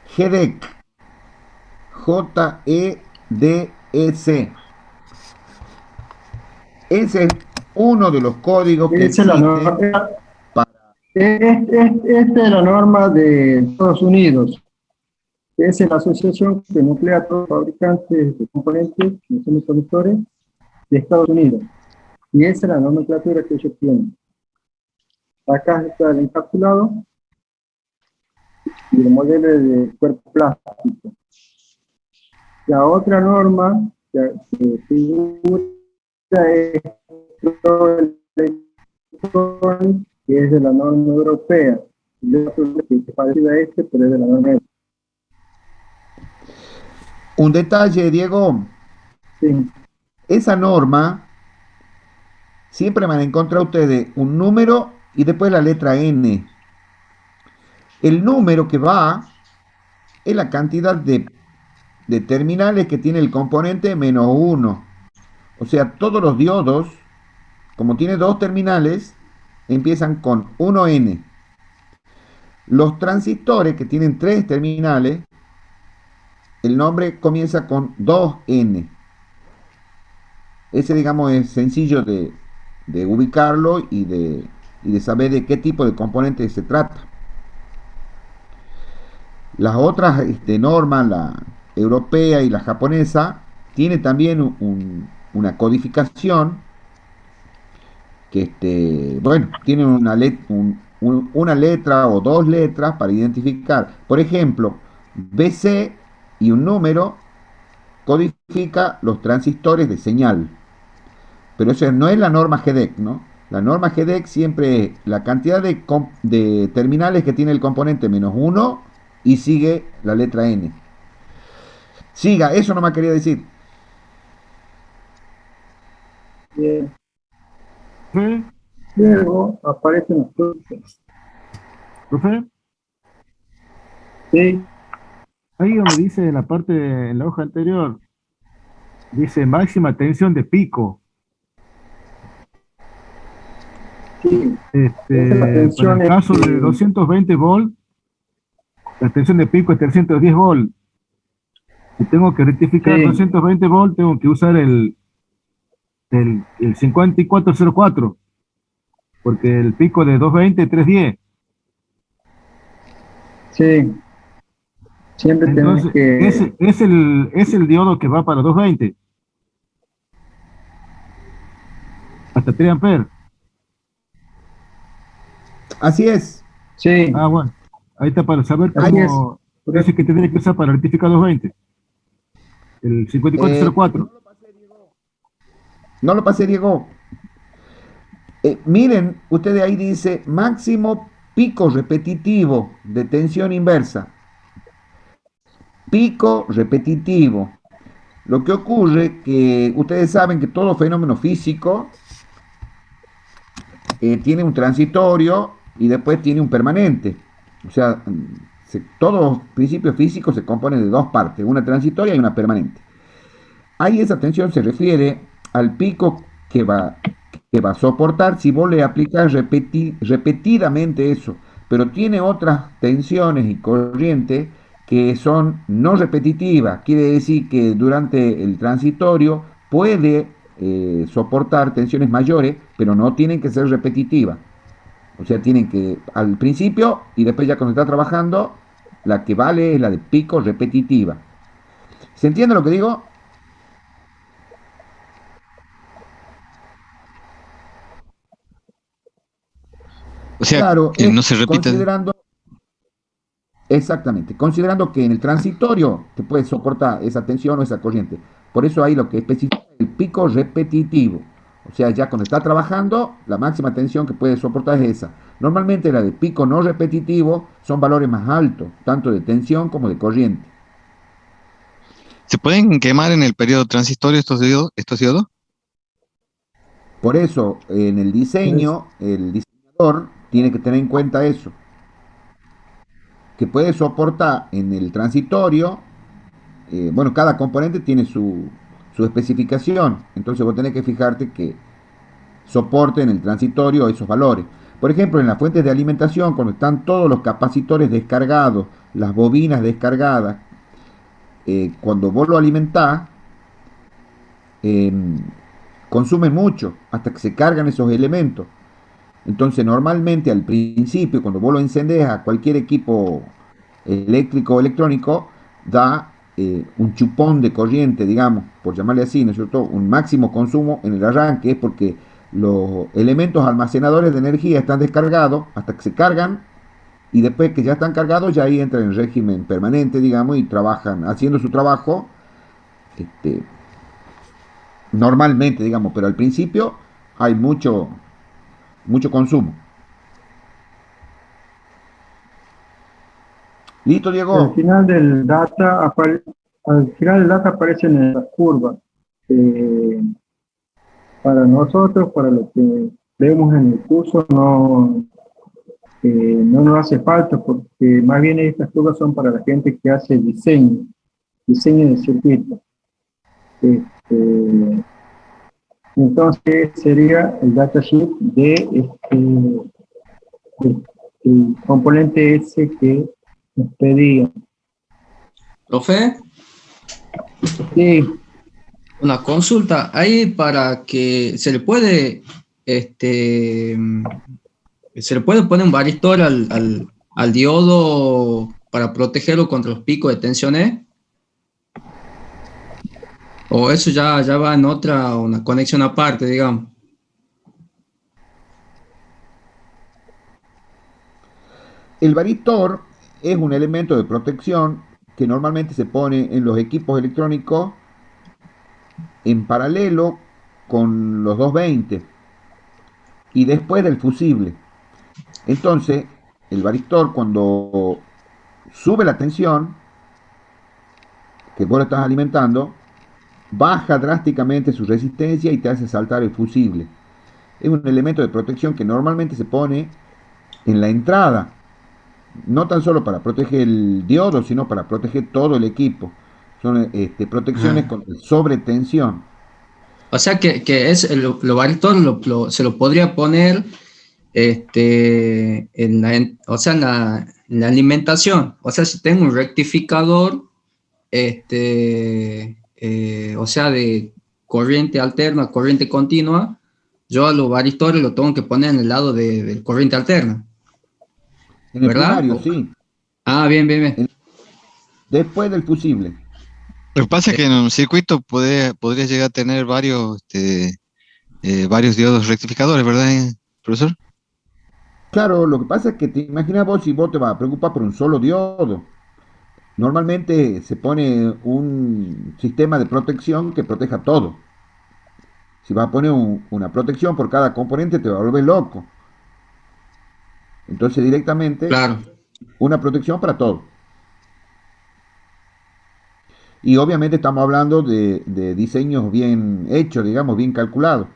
GEDEC. J-E-D-E-C. Ese es uno de los códigos que
Esa es la
existen
norma,
para...
esta es la norma de Estados Unidos. Es la asociación que nuclea a todos los fabricantes de componentes, que son semiconductores, de Estados Unidos. Y esa es la nomenclatura que ellos tienen. Acá está el encapsulado y el modelo de cuerpo plástico. La otra norma que figura es Electronic, que es de la norma europea. Y otro que es parecido a este, pero es de la norma europea.
Un detalle, Diego,
Sí,
esa norma siempre van a encontrar ustedes un número y después la letra N. El número que va es la cantidad de terminales que tiene el componente menos 1. O sea, todos los diodos, como tiene dos terminales, empiezan con 1N. Los transistores que tienen tres terminales, el nombre comienza con 2N. Ese, digamos, es sencillo de ubicarlo y de saber de qué tipo de componente se trata. Las otras normas, la europea y la japonesa, tiene también una codificación que, bueno, tiene una letra o dos letras para identificar. Por ejemplo, BC y un número codifica los transistores de señal. Pero eso no es la norma GDEC, ¿no? La norma GDEC siempre es la cantidad de terminales que tiene el componente menos 1 y sigue la letra N. Siga, eso no me quería decir.
bien.
Profe,
Luego aparecen los cruces.
profe,
Sí,
ahí donde dice en la parte, en la hoja anterior, dice máxima tensión de pico.
sí. Esa es la
Para
tensión.
el caso de 220 volt, la tensión de pico es 310 volt. Si tengo que rectificar
Sí.
220 volt, tengo que usar el 5404, porque el pico de 220 es 310.
Sí, siempre tenés
Entonces,
que...
es el diodo que va para 220, hasta 3 amperes.
Así es.
Sí,
Ah, bueno, ahí está para saber
así es.
cómo dice que tendría que usar para rectificar 220, el
No
5404.
lo pasé, Diego. No lo pasé, Diego. Miren, ustedes ahí dice máximo pico repetitivo de tensión inversa. Pico repetitivo. Lo que ocurre que ustedes saben que todo fenómeno físico tiene un transitorio y después tiene un permanente. O sea, todos los principios físicos se componen de dos partes, una transitoria y una permanente. Ahí esa tensión se refiere al pico que va a soportar si vos le aplicás repetidamente eso, pero tiene otras tensiones y corrientes que son no repetitivas, quiere decir que durante el transitorio puede soportar tensiones mayores, pero no tienen que ser repetitivas. O sea, tienen que al principio y después ya cuando está trabajando, la que vale es la de pico repetitiva. ¿Se entiende lo que digo?
O sea,
Claro,
que
es
no se repita.
considerando, exactamente, considerando que en el transitorio te puede soportar esa tensión o esa corriente. Por eso ahí lo que especifica es el pico repetitivo. O sea, ya cuando está trabajando, la máxima tensión que puede soportar es esa. Normalmente la de pico no repetitivo son valores más altos, tanto de tensión como de corriente.
¿Se pueden quemar en el periodo transitorio estos diodos?
Por eso, en el
Pues,
diseño, el diseñador tiene que tener en cuenta eso, que puede soportar en el transitorio. Bueno, cada componente tiene su especificación, entonces vos tenés que fijarte que soporte en el transitorio esos valores. Por ejemplo, en las fuentes de alimentación, cuando están todos los capacitores descargados, las bobinas descargadas, cuando vos lo alimentás, eh, consumen mucho hasta que se cargan esos elementos. Entonces, normalmente al principio, cuando vos lo encendés a cualquier equipo eléctrico o electrónico, da un chupón de corriente, digamos, por llamarle así, ¿no es cierto? Un máximo consumo en el arranque, es porque los elementos almacenadores de energía están descargados hasta que se cargan y después que ya están cargados, ya ahí entran en régimen permanente, digamos, y trabajan haciendo su trabajo este, normalmente, digamos, pero al principio hay mucho, mucho consumo. ¿Listo,
Al
Diego?
final del data, al final del data aparecen en las curvas. Eh, para nosotros, para lo que vemos en el curso, no nos hace falta, porque más bien estas curvas son para la gente que hace diseño de circuito. Este, entonces sería el datasheet el componente ese que nos pedía.
Profe,
Sí,
una consulta. Ahí para que se le puede poner un varistor al diodo para protegerlo contra los picos de tensiones. O eso ya va en una conexión aparte, digamos.
El varistor es un elemento de protección que normalmente se pone en los equipos electrónicos en paralelo con los 220 y después del fusible. Entonces, el varistor cuando sube la tensión que vos lo estás alimentando, baja drásticamente su resistencia y te hace saltar el fusible. Es un elemento de protección que normalmente se pone en la entrada, no tan solo para proteger el diodo, sino para proteger todo el equipo. Son protecciones
Ah.
contra sobretensión.
O sea que lo varistor se lo podría poner o sea, en la alimentación. O sea, si tengo un rectificador, o sea, de corriente alterna, corriente continua, yo a los varistores lo tengo que poner en el lado de corriente alterna,
En el
¿verdad?
primario, sí.
Ah, bien, bien, bien.
En- después del fusible.
Lo que pasa es que en un circuito podría llegar a tener varios diodos rectificadores, ¿verdad, profesor?
Claro, lo que pasa es que te imaginas vos si vos te vas a preocupar por un solo diodo. Normalmente se pone un sistema de protección que proteja todo. Si vas a poner una protección por cada componente te va a volver loco. Entonces directamente
Claro.
una protección para todo. Y obviamente estamos hablando de diseños bien hechos, digamos, bien calculados.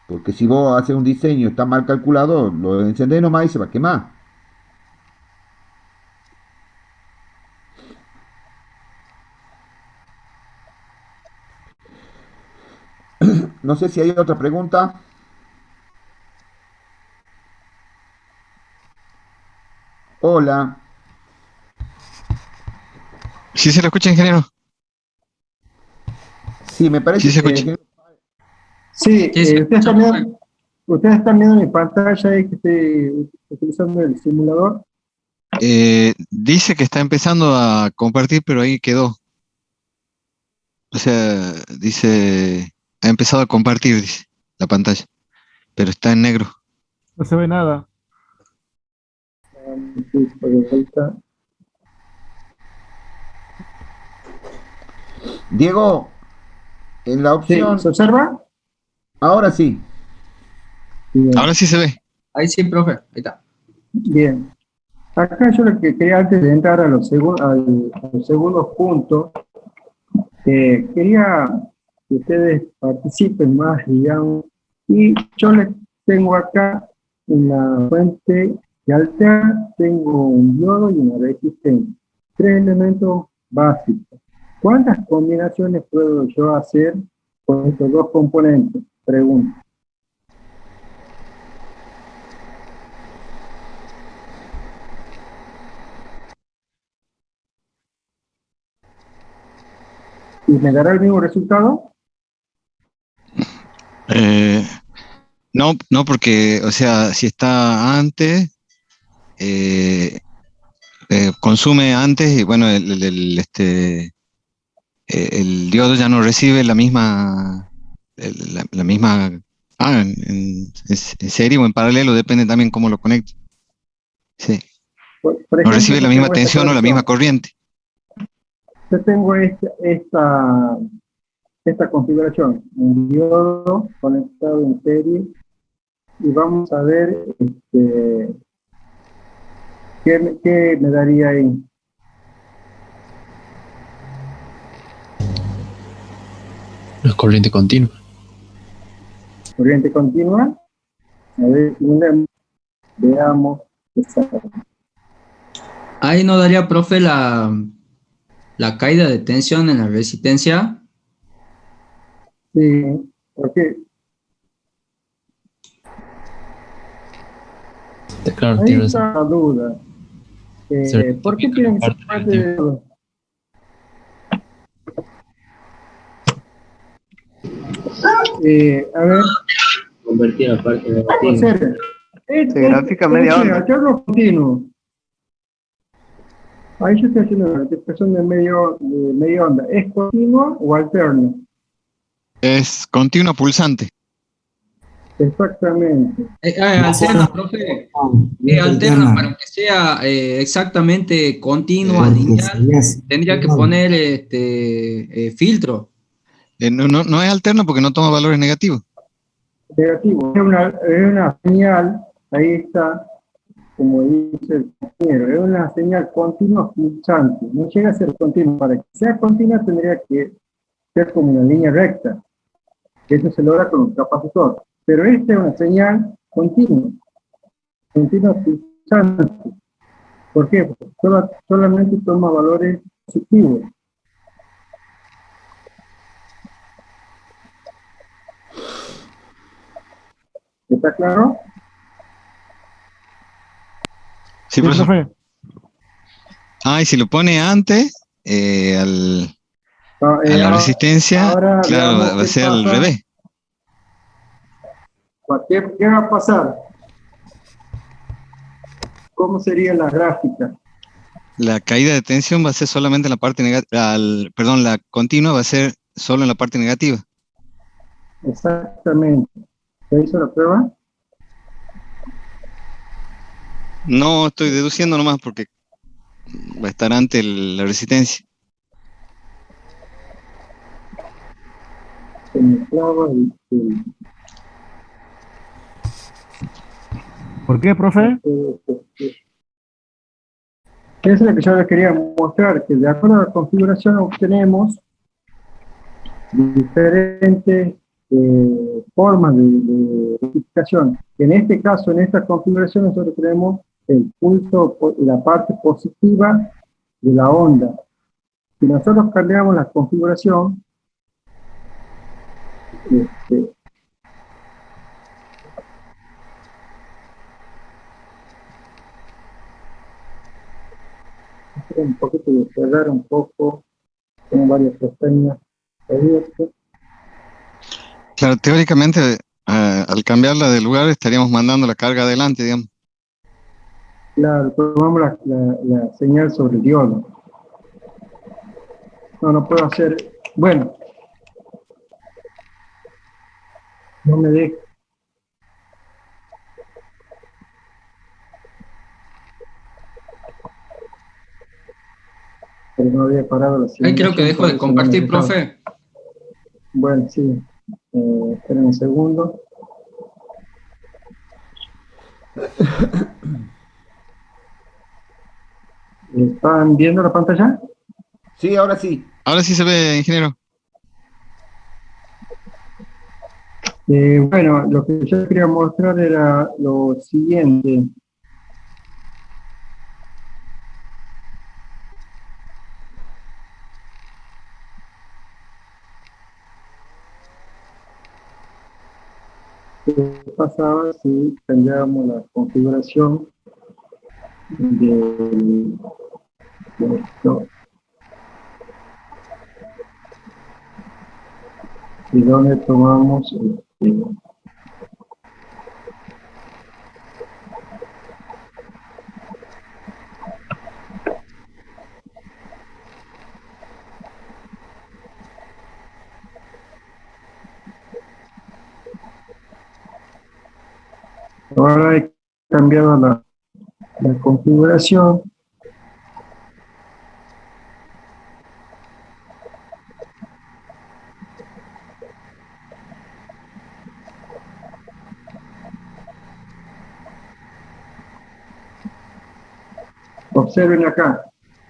Porque si vos haces un diseño y está mal calculado, lo encendés nomás y se va a quemar. No sé si hay otra pregunta. Hola.
¿Sí se lo escucha, ingeniero?
Sí, me
Sí
parece
se escucha.
que
sí,
Sí, sí,
ustedes están viendo mi pantalla ahí que estoy utilizando el simulador.
Dice que está empezando a compartir, pero ahí quedó. O sea, dice, ha empezado a compartir, dice, la pantalla, pero está en negro.
No se ve nada.
Sí, por de vuelta.
Diego, en la
Sí,
opción,
¿se observa?
ahora sí.
Bien,
Ahora sí se ve.
ahí sí, profe. Ahí está.
bien. Acá yo lo que quería antes de entrar a los segundos puntos, quería que ustedes participen más, digamos, y yo les tengo acá una fuente de alterna, tengo un diodo y una resistencia, tres elementos básicos. ¿Cuántas combinaciones puedo yo hacer con estos dos componentes? Pregunto. ¿Y me dará el mismo resultado?
Eh, no, no, porque, o sea, si está antes, consume antes y bueno, el diodo ya no recibe la misma, en serie o en paralelo, depende también cómo lo conecte. Sí,
Por
no
ejemplo,
recibe la
yo
misma
tengo esta
tensión o la misma
conexión.
corriente.
Yo tengo esta esta configuración, un diodo conectado en serie, y vamos a ver qué me daría ahí.
No es corriente continua.
Corriente continua. A ver, veamos.
Ahí no daría, profe, la caída de tensión en la resistencia.
Sí, porque
Claro,
ahí
tiene
está la duda. ¿Por qué tienen que ser parte de todo? A ver,
Convertir a parte de
¿cómo hacer?
Se grafica media onda.
Hacerlo continuo. Ahí yo estoy haciendo la expresión de media onda. ¿Es continua o alterna?
Es continua pulsante.
Exactamente.
Alterna, profe. Alterna para que sea exactamente continua, lineal. Tendría que poner filtro.
No es alterna porque no toma valores negativos.
Negativo. Es una señal, ahí está, como dice el compañero, es una señal continua pulsante. No llega a ser continua. Para que sea continua tendría que ser como una línea recta. Eso se logra con un capacitor. Pero esta es una señal continua pulsante. ¿Por qué? Porque solamente toma valores positivos. ¿Está claro?
Sí, profesor. Y si lo pone antes, a la resistencia, claro, va a ser al revés.
¿Qué va a pasar? ¿Cómo sería la gráfica?
La caída de tensión va a ser solamente en la parte negativa, la continua va a ser solo en la parte negativa.
Exactamente. ¿Se hizo la prueba?
No, estoy deduciendo nomás porque va a estar ante la resistencia.
Se me clava
¿Por qué, profe?
Eso es lo que yo les quería mostrar, que de acuerdo a la configuración obtenemos diferentes formas de rectificación. En este caso, en esta configuración, nosotros tenemos el pulso, la parte positiva de la onda. Si nosotros cambiamos la configuración, un poquito de cerrar un poco, tengo varias pestañas abiertas.
Claro, teóricamente, al cambiarla de lugar estaríamos mandando la carga adelante, digamos.
Claro, tomamos la señal sobre el diodo. No puedo hacer, bueno, no me deja. Pero no había parado la señal.
Ahí creo que dejo de compartir, profe.
Bueno, sí. Esperen un segundo. ¿Están viendo la pantalla?
Sí, ahora sí.
Ahora sí se ve, ingeniero.
Bueno, lo que yo quería mostrar era lo siguiente. ¿Qué pasaba si cambiábamos la configuración de esto? ¿Y dónde tomamos ahora he cambiado la configuración. Observen acá.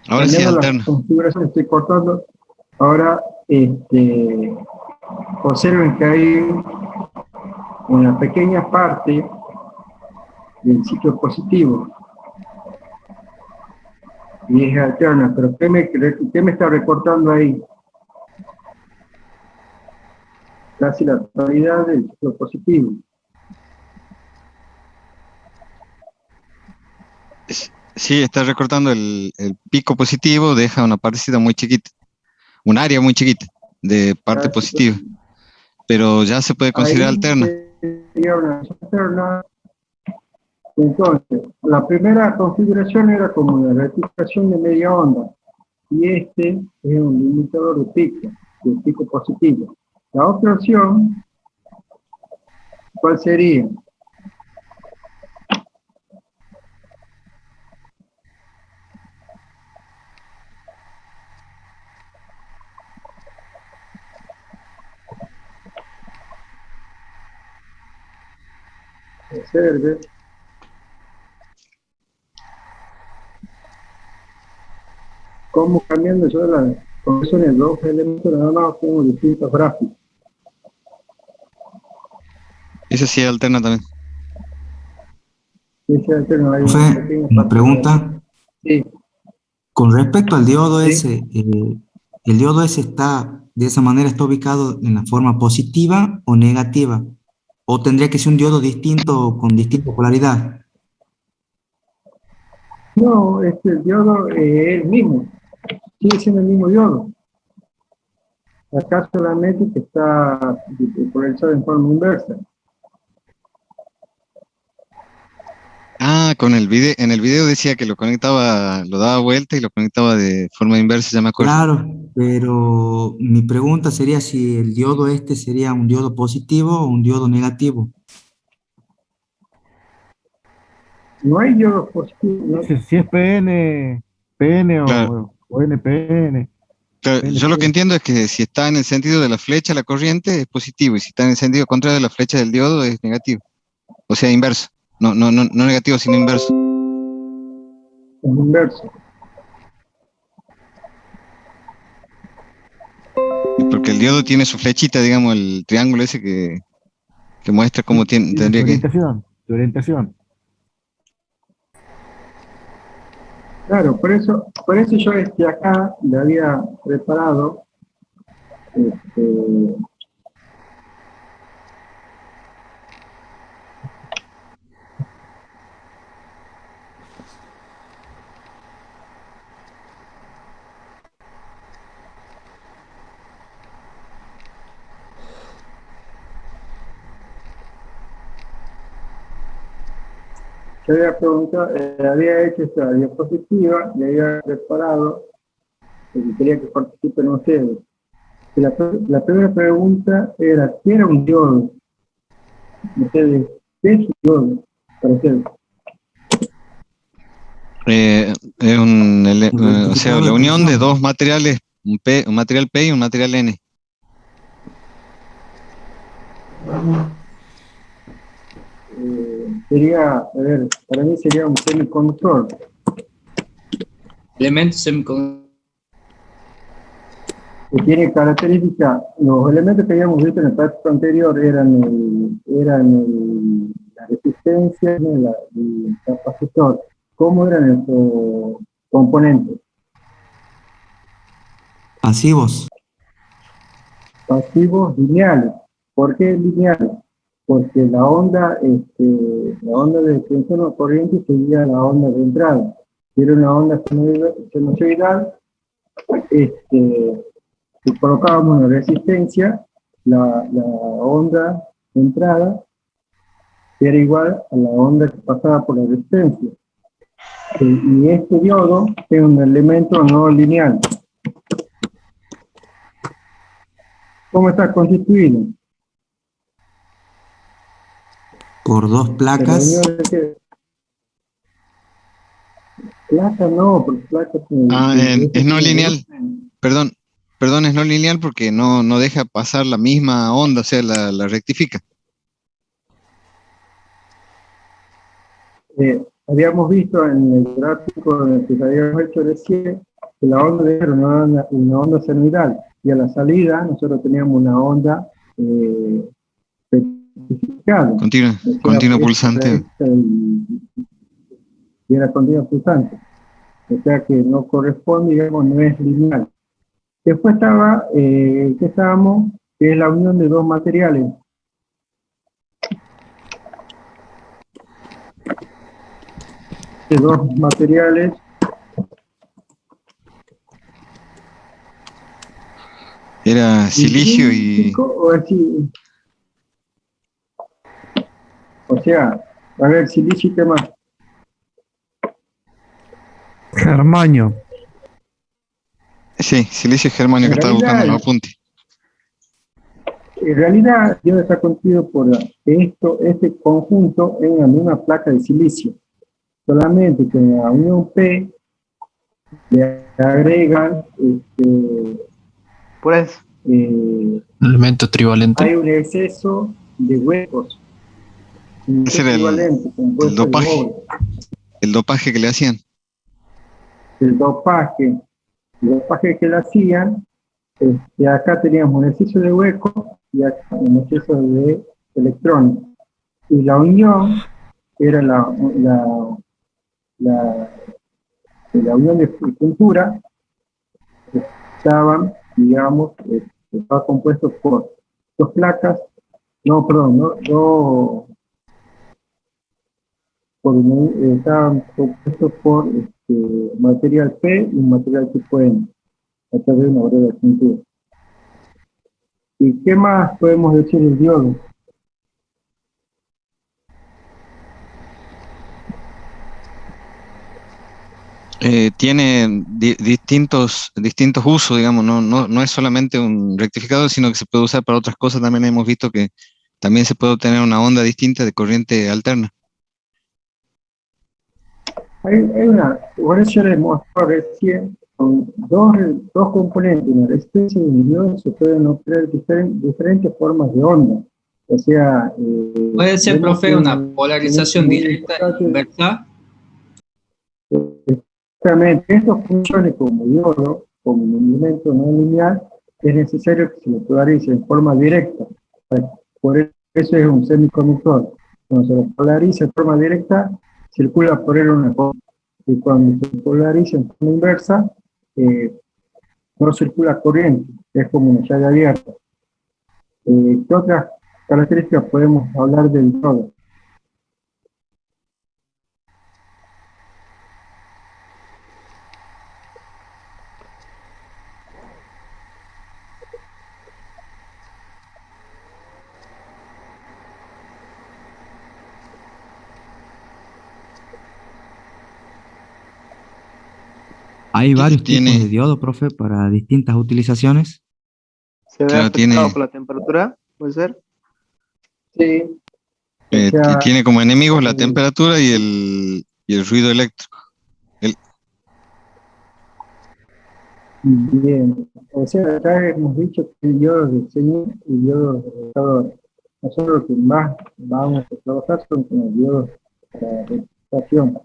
Ahora sí
Cambiando
alterna.
la configuración, estoy cortando. Ahora, observen que hay una pequeña parte del ciclo positivo y es alterna, pero ¿qué me está recortando ahí? Casi la totalidad del ciclo positivo.
Sí, está recortando el pico positivo, deja una partecita muy chiquita, un área muy chiquita de parte positiva, pero ya se puede considerar
Ahí
alterna.
sería una alterna. Entonces, la primera configuración era como una rectificación de media onda, y este es un limitador de pico positivo. La otra opción, ¿cuál sería? Observe. Cómo cambiando yo las conexiones de dos elementos nada más tengo distintos gráficos.
Esa sí es alterna también.
Ese alterno hay una
Profe,
pequeña
una
parte.
pregunta.
Sí,
Con respecto al diodo
sí.
S, ¿el diodo S está, de esa manera, está ubicado en la forma positiva o negativa? ¿O tendría que ser un diodo distinto con distinta polaridad?
No, el diodo es el mismo, sigue siendo el mismo diodo. Acá solamente que está polarizado en forma inversa.
Ah, en el video decía que lo conectaba, lo daba vuelta y lo conectaba de forma inversa, ya me acuerdo.
Claro, pero mi pregunta sería si el diodo este sería un diodo positivo o un diodo negativo.
No hay diodos positivos, ¿no?
Si es PN
Claro,
o NPN.
claro, yo lo que
PNP.
entiendo es que si está en el sentido de la flecha, la corriente es positivo, y si está en el sentido contrario de la flecha del diodo es negativo. O sea, inverso. No negativo, sino inverso.
Es inverso.
Y porque el diodo tiene su flechita, digamos, el triángulo ese que muestra cómo
Tiene su
tendría que.
orientación, su orientación.
Claro, por eso yo acá le había preparado este, yo había preguntado, había hecho esta diapositiva, le había preparado, porque quería que participen ustedes. Y la primera pregunta era, ¿qué era un diodo? Ustedes, ¿qué es un diodo para ustedes?
Es o sea,
Rectificador
la
de
unión de
tensión.
dos materiales, un material P y un material N.
Sería, a ver, para mí sería un semiconductor.
Elementos semiconductores.
Que tiene características, los elementos que habíamos visto en el práctico anterior eran la resistencia y el capacitor. ¿Cómo eran estos componentes?
Pasivos.
Pasivos lineales. ¿Por qué lineales? Porque la onda de extensión o corriente seguía la onda de entrada. Si era una onda sinusoidal, si colocábamos una resistencia, la onda de entrada era igual a la onda que pasaba por la resistencia. Y este diodo es un elemento no lineal. ¿Cómo está constituido?
Por dos placas.
Placa no, porque placa
Es no lineal. Perdón, es no lineal porque no deja pasar la misma onda, o sea, la rectifica.
habíamos visto en el gráfico que habíamos hecho recién que la onda era una onda senoidal, y a la salida nosotros teníamos una onda rectificada.
Continua pulsante.
Y era continua pulsante. O sea que no corresponde, digamos, no es lineal. Después estaba, que estábamos, que es la unión de dos materiales. De dos materiales.
Era silicio y...
O sea, a ver, silicio y qué más.
Germanio.
Sí, silicio y germanio, que estaba buscando en los apuntes.
En realidad, debe estar constituido por este conjunto en la misma placa de silicio. Solamente que en la unión P le agregan
Pues. Elemento trivalente.
Hay un exceso de huecos.
Ese era el dopaje. El dopaje que le hacían.
El dopaje que le hacían, acá teníamos un exceso de hueco y acá un exceso de electrones. Y la unión era la unión de puntura, estaban, digamos, estaba compuesto por dos placas, estaban compuestos por material P y material tipo N, a través de una barrera de pintura. ¿Y qué más podemos decir del diodo?
Tiene distintos usos, digamos, no es solamente un rectificador, sino que se puede usar para otras cosas. También hemos visto que también se puede obtener una onda distinta de corriente alterna.
Hay una, por eso les mostré recién, con dos componentes, una resistencia y un diodo, se pueden obtener diferentes formas de onda. O sea...
puede ser, profe, una polarización directa e inversa.
Exactamente, esto funcione como diodo, como un elemento no lineal, es necesario que se lo polarice en forma directa. Por eso es un semiconductor. Cuando se lo polariza en forma directa, circula por él una cosa. Y cuando se polariza en forma inversa, no circula corriente, es como una llave abierta. ¿Qué otras características podemos hablar del diodo?
Hay varios tipos de diodo, profe, para distintas utilizaciones.
¿Se ve afectado por la temperatura? ¿Puede ser?
Sí.
Tiene como enemigos la temperatura y el ruido eléctrico.
Bien, o sea, acá hemos dicho que el diodo de diseño y el diodo de rectificador. Nosotros lo que más vamos a trabajar son con los diodos para rectificación.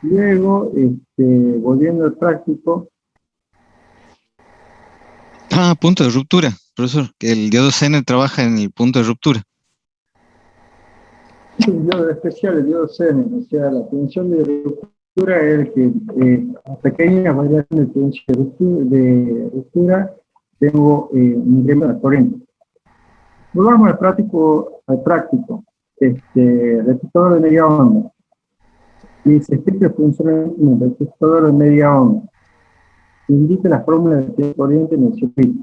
Luego, volviendo al práctico.
Punto de ruptura, profesor. Que el diodo Zener trabaja en el punto de ruptura.
Un diodo especial, el diodo Zener, o sea, la tensión de ruptura es el que, a pequeñas variaciones de tensión de ruptura, tengo un incremento de la corriente. Volvamos al práctico, rectificador de media onda. Y se explica el funcionamiento del rectificador de media onda. Indica la fórmula de corriente en el circuito.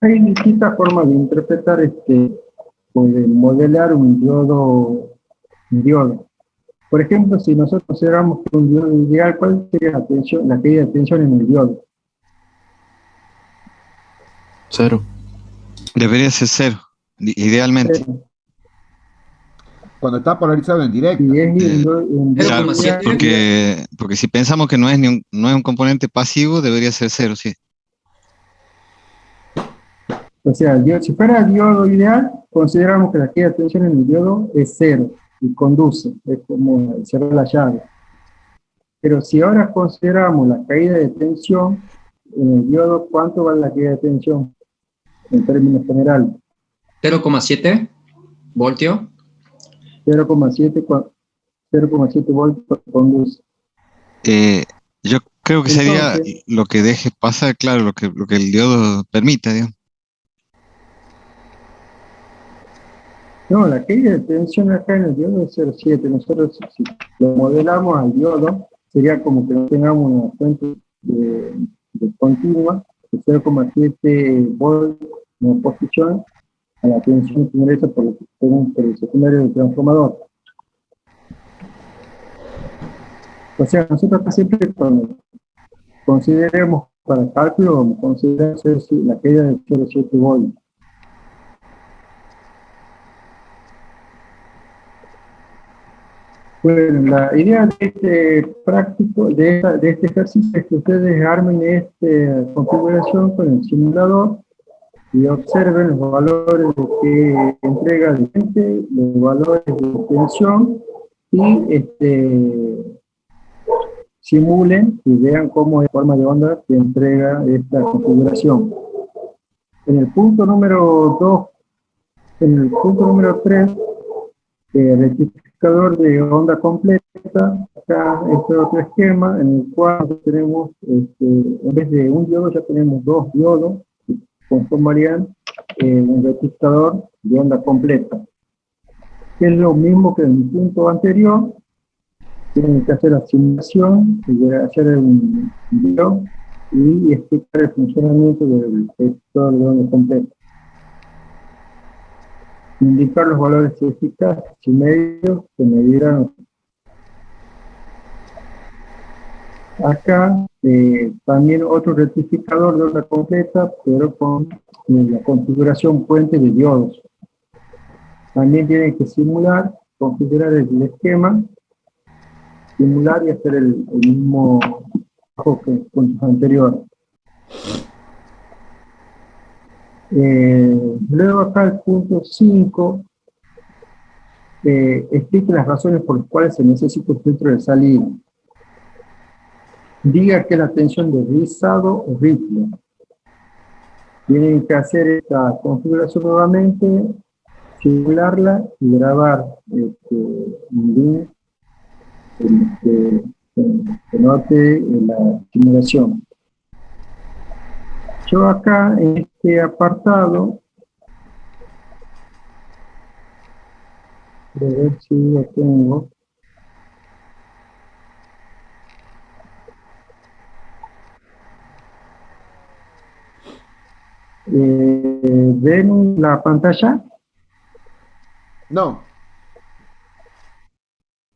Hay distintas formas de interpretar o de modelar un diodo. Por ejemplo, si nosotros consideramos que un diodo ideal, ¿cuál sería la caída de tensión en el diodo?
0.
Debería ser 0, idealmente.
0.
Cuando está polarizado en directo.
Claro, porque si pensamos que no es un componente pasivo, debería ser 0, sí.
O sea, si fuera diodo ideal, consideramos que la caída de tensión en el diodo es cero y conduce, es como cerrar la llave. Pero si ahora consideramos la caída de tensión en el diodo, ¿cuánto vale la caída de tensión en términos generales?
0,7 voltios.
0,7 voltios por conduce.
Yo creo que sería
Entonces,
lo que deje pasar, claro, lo que el diodo permita, digamos.
no, la caída de tensión acá en el diodo es 0,7. Nosotros, si lo modelamos al diodo, sería como que no tengamos una fuente de continua de 0,7 volts en oposición a la tensión que ingresa por el secundario del transformador. O sea, nosotros acá siempre cuando consideremos para el cálculo, vamos a considerar la caída de 0,7 volts. Bueno, la idea de este práctico, de este ejercicio, es que ustedes armen esta configuración con el simulador y observen los valores que entrega el cliente, los valores de tensión y simulen y vean cómo es la forma de onda que entrega esta configuración. En el punto número 2, en el punto número 3, rectificador de onda completa. Acá este otro esquema en el cual tenemos, en vez de un diodo, ya tenemos dos diodos que conformarían un rectificador de onda completa. Que es lo mismo que en el punto anterior. Tienen que hacer la simulación, hacer un video y explicar el funcionamiento del rectificador de onda completa. Indicar los valores eficaces y medios que medirán. Acá también otro rectificador de onda completa, pero con la configuración puente de diodos. También tienen que simular, configurar el esquema, simular y hacer el mismo trabajo que con los anteriores. Luego acá el punto 5 explica las razones por las cuales se necesita un filtro de salida. Diga que la tensión de rizado o ripio. Tienen que hacer esta configuración nuevamente, simularla y grabar un link que note la simulación. Yo acá en este apartado, voy a ver si lo tengo. ¿Ven la pantalla?
No.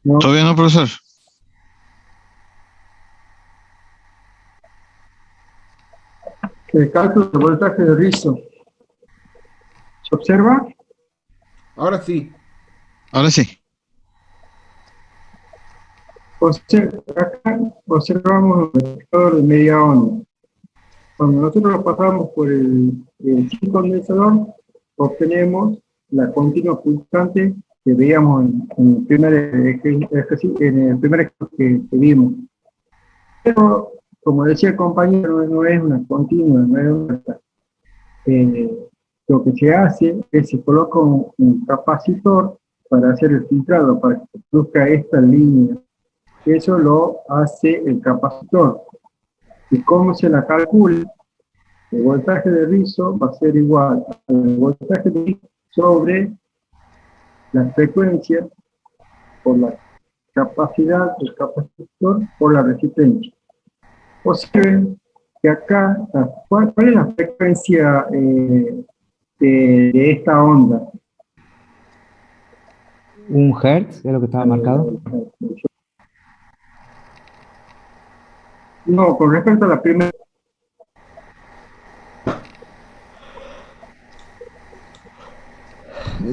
No.
Todavía no, profesor.
El cálculo de voltaje de rizo. ¿Se observa?
Ahora sí.
Ahora sí.
Acá observamos el rectificador de media onda. Cuando nosotros lo pasamos por el condensador, obtenemos la continua pulsante que veíamos en el primer ejercicio, que vimos. Pero, como decía el compañero, no es una continua, no es una, lo que se hace es se coloca un capacitor para hacer el filtrado, para que se produzca esta línea. Eso lo hace el capacitor. ¿Y cómo se la calcula? El voltaje de rizo va a ser igual al voltaje de rizo sobre la frecuencia por la capacidad del capacitor por la resistencia. Observen que acá, ¿cuál es la frecuencia de esta onda?
1 Hz, es lo que estaba marcado.
No, con respecto a la primera.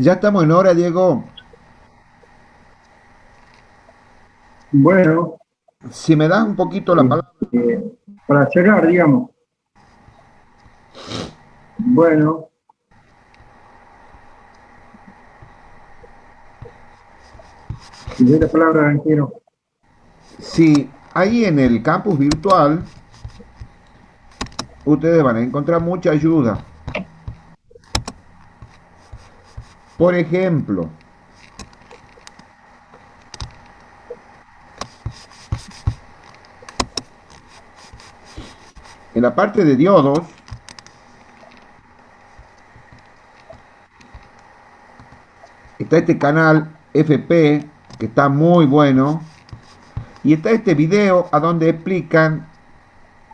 Ya estamos en hora, Diego.
Bueno.
Si me das un poquito la palabra.
Para cerrar, digamos. Bueno, Le doy la palabra, Angelo.
Sí, ahí en el campus virtual ustedes van a encontrar mucha ayuda. Por ejemplo, en la parte de diodos, está este canal FP, que está muy bueno, y está este video a donde explican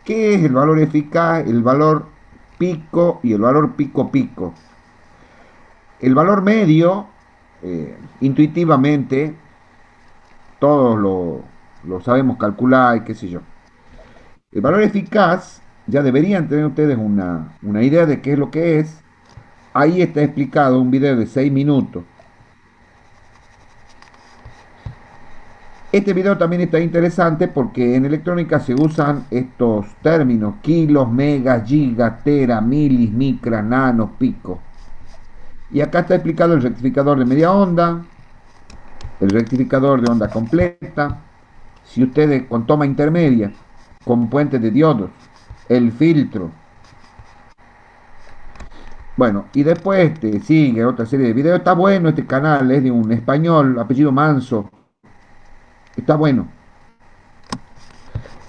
qué es el valor eficaz, el valor pico y el valor pico-pico. El valor medio, intuitivamente, todos lo sabemos calcular y qué sé yo. El valor eficaz, ya deberían tener ustedes una idea de qué es lo que es. Ahí está explicado un video de 6 minutos. Este video también está interesante porque en electrónica se usan estos términos: kilos, megas, gigas, tera, milis, micras, nanos, pico. Y acá está explicado el rectificador de media onda, el rectificador de onda completa, si ustedes con toma intermedia, con puentes de diodos, el filtro. Bueno, y después sigue otra serie de videos. Está bueno este canal, es de un español, apellido Manso. Está bueno.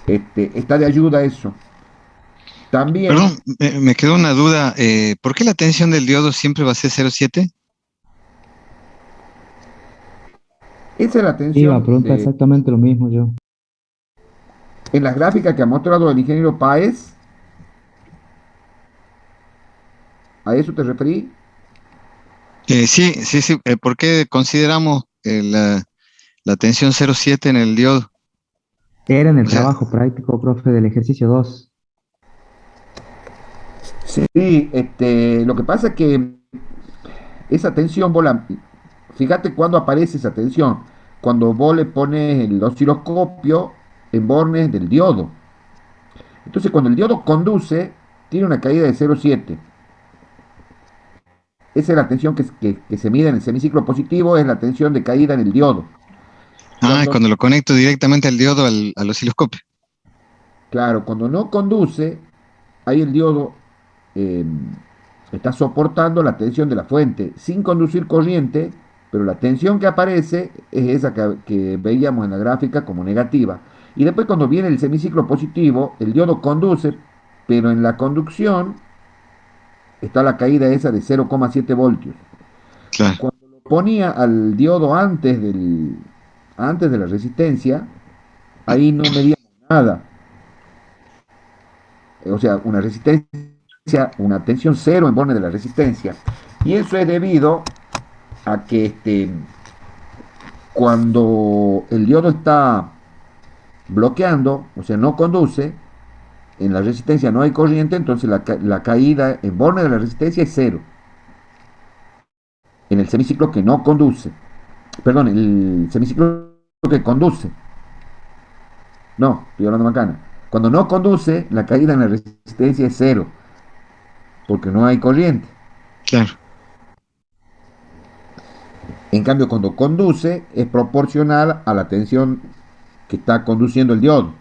Está de ayuda eso. También.
Perdón, me quedó una duda. ¿Por qué la tensión del diodo siempre va a ser 0,7?
Esa es la tensión.
Iba a preguntar exactamente lo mismo yo.
En las gráficas que ha mostrado el ingeniero Páez, ¿a eso te referí?
Sí. ¿Por qué consideramos la tensión 0,7 en el diodo?
Era en el trabajo práctico, profe, del ejercicio 2.
Sí, lo que pasa es que esa tensión, fíjate cuándo aparece esa tensión, cuando vos le pones el osciloscopio en bornes del diodo. Entonces, cuando el diodo conduce, tiene una caída de 0,7. Esa es la tensión que se mide en el semiciclo positivo, es la tensión de caída en el diodo.
Cuando lo conecto directamente al diodo al osciloscopio.
Claro, cuando no conduce, ahí el diodo está soportando la tensión de la fuente sin conducir corriente, pero la tensión que aparece es esa que veíamos en la gráfica como negativa. Y después cuando viene el semiciclo positivo, el diodo conduce, pero en la conducción está la caída esa de 0,7 voltios.
Claro.
Cuando lo ponía al diodo antes de la resistencia, ahí no medíamos nada. O sea, una resistencia, una tensión cero en borne de la resistencia. Y eso es debido a que cuando el diodo está bloqueando, o sea, no conduce, en la resistencia no hay corriente, entonces la caída en borne de la resistencia es cero. En el semiciclo que no conduce, perdón, el semiciclo que conduce, no, estoy hablando macana. Cuando no conduce, la caída en la resistencia es cero, porque no hay corriente.
Claro.
En cambio, cuando conduce, es proporcional a la tensión que está conduciendo el diodo.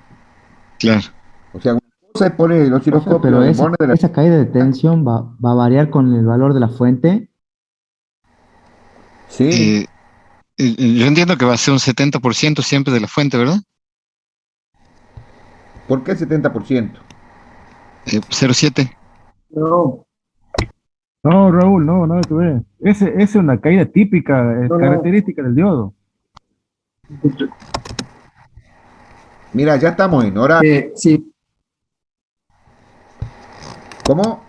Claro.
O sea, una cosa es poner el osciloscopio
Pero
en borne de la...
esa caída de tensión va a variar con el valor de la fuente.
Sí.
Yo entiendo que va a ser un 70% siempre de la fuente, ¿verdad?
¿Por qué el 70%?
0,7.
No.
No, Raúl, no, nada que ver. Esa es una caída típica,
No.
característica del diodo.
Mira, ya estamos en hora.
Sí.
¿Cómo?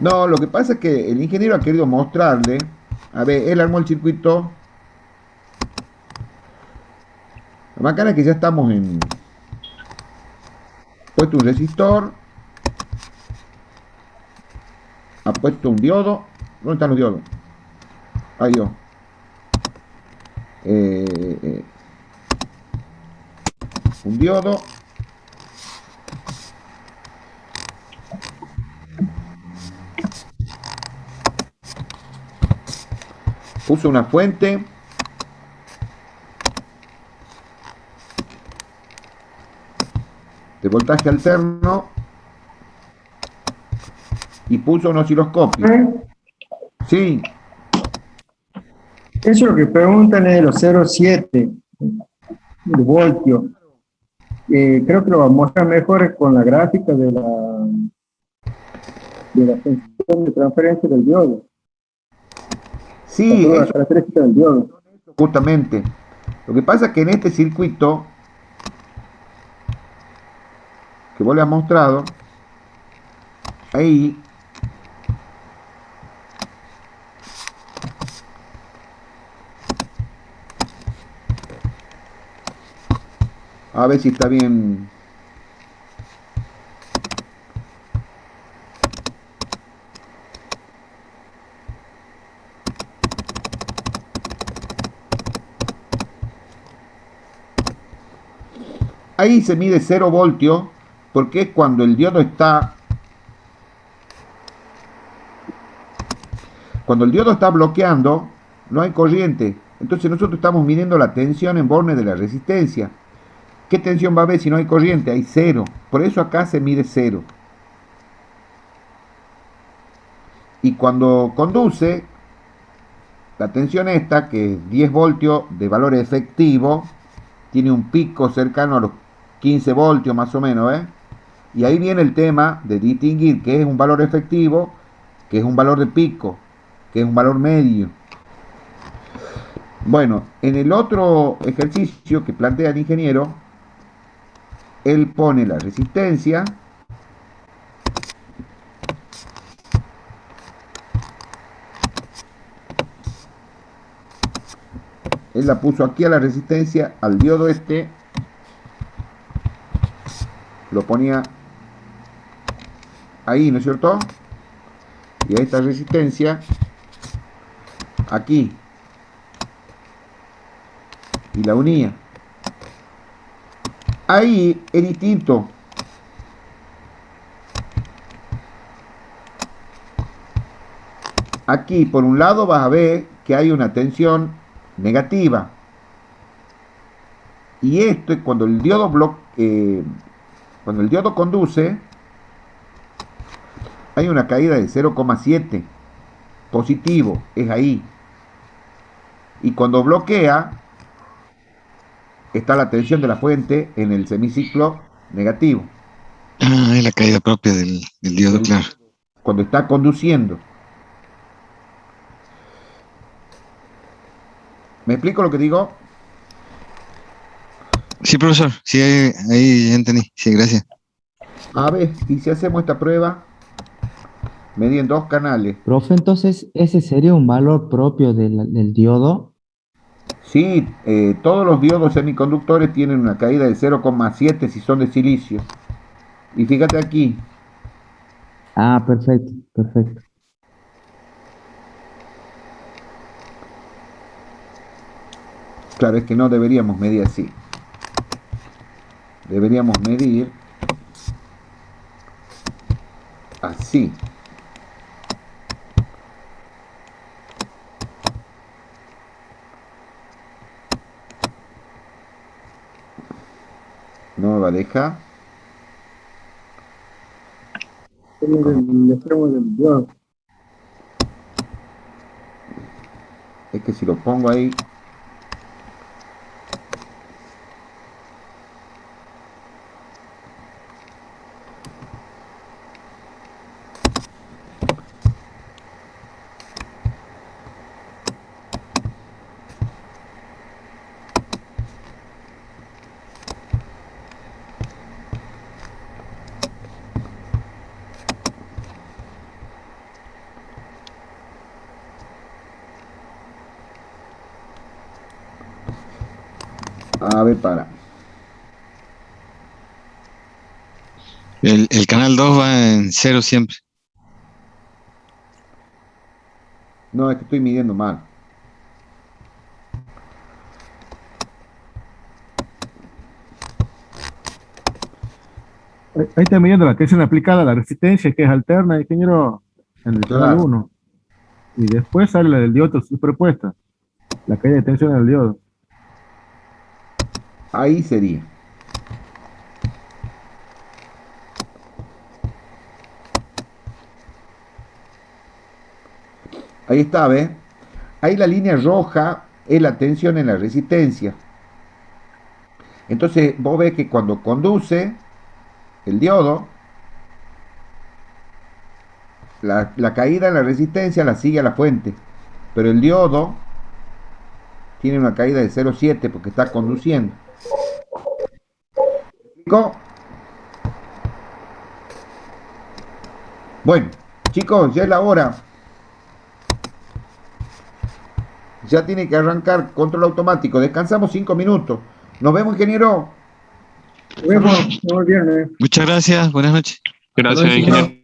No, lo que pasa es que el ingeniero ha querido mostrarle, a ver, él armó el circuito. Lo bacana es que ya estamos en... Puesto un resistor, ha puesto un diodo. ¿Dónde están los diodos? Ahí yo. Un diodo. Puso una fuente. De voltaje alterno. Y puso un osciloscopio. Sí.
Eso es lo que preguntan es los 0,7 de voltio. Creo que lo vamos a mostrar mejor con la gráfica de la función de transferencia del diodo.
Sí,
la característica del diodo.
Justamente. Lo que pasa es que en este circuito que vos le has mostrado, ahí a ver si está bien. Ahí se mide 0 voltios porque es cuando el diodo está bloqueando, no hay corriente. Entonces nosotros estamos midiendo la tensión en borne de la resistencia. ¿Qué tensión va a haber si no hay corriente? Hay 0. Por eso acá se mide 0. Y cuando conduce, la tensión esta, que es 10 voltios de valor efectivo, tiene un pico cercano a los 15 voltios más o menos, ¿eh? Y ahí viene el tema de distinguir qué es un valor efectivo, qué es un valor de pico, qué es un valor medio. Bueno, en el otro ejercicio que plantea el ingeniero, él pone la resistencia, él la puso aquí a la resistencia, al diodo este, lo ponía ahí, ¿no es cierto? Y a esta resistencia aquí, y la unía. Ahí es distinto. Aquí por un lado vas a ver que hay una tensión negativa. Y esto es cuando el diodo cuando el diodo conduce, hay una caída de 0,7 positivo, es ahí. Y cuando bloquea, está la tensión de la fuente en el semiciclo negativo.
Ah, es la caída propia del diodo, claro.
Cuando está conduciendo. ¿Me explico lo que digo?
Sí, profesor. Sí, ahí ya entendí. Sí, gracias.
A ver, y si hacemos esta prueba, medí en 2 canales.
Profe, entonces, ¿ese sería un valor propio del diodo?
Sí, todos los diodos semiconductores tienen una caída de 0,7 si son de silicio. Y fíjate aquí.
Ah, perfecto, perfecto.
Claro, es que no deberíamos medir así. Deberíamos medir así. No me va a dejar.
El extremo del diodo.
Es que si lo pongo ahí. A ver, para.
El canal 2 va en 0 siempre.
No, es que estoy midiendo mal.
Ahí está midiendo la tensión aplicada a la resistencia, que es alterna, ingeniero, en el canal 1. Y después sale la del diodo superpuesta. La caída de tensión del diodo.
Ahí sería. Ahí está, ¿ves? Ahí la línea roja es la tensión en la resistencia. Entonces vos ves que cuando conduce el diodo, la caída en la resistencia la sigue a la fuente, pero el diodo tiene una caída de 0,7 porque está conduciendo. ¿Explico? Bueno, chicos, ya es la hora. Ya tiene que arrancar control automático. Descansamos 5 minutos. Nos vemos, ingeniero.
Nos vemos el viernes.
Muchas gracias, buenas noches.
Gracias, ingeniero.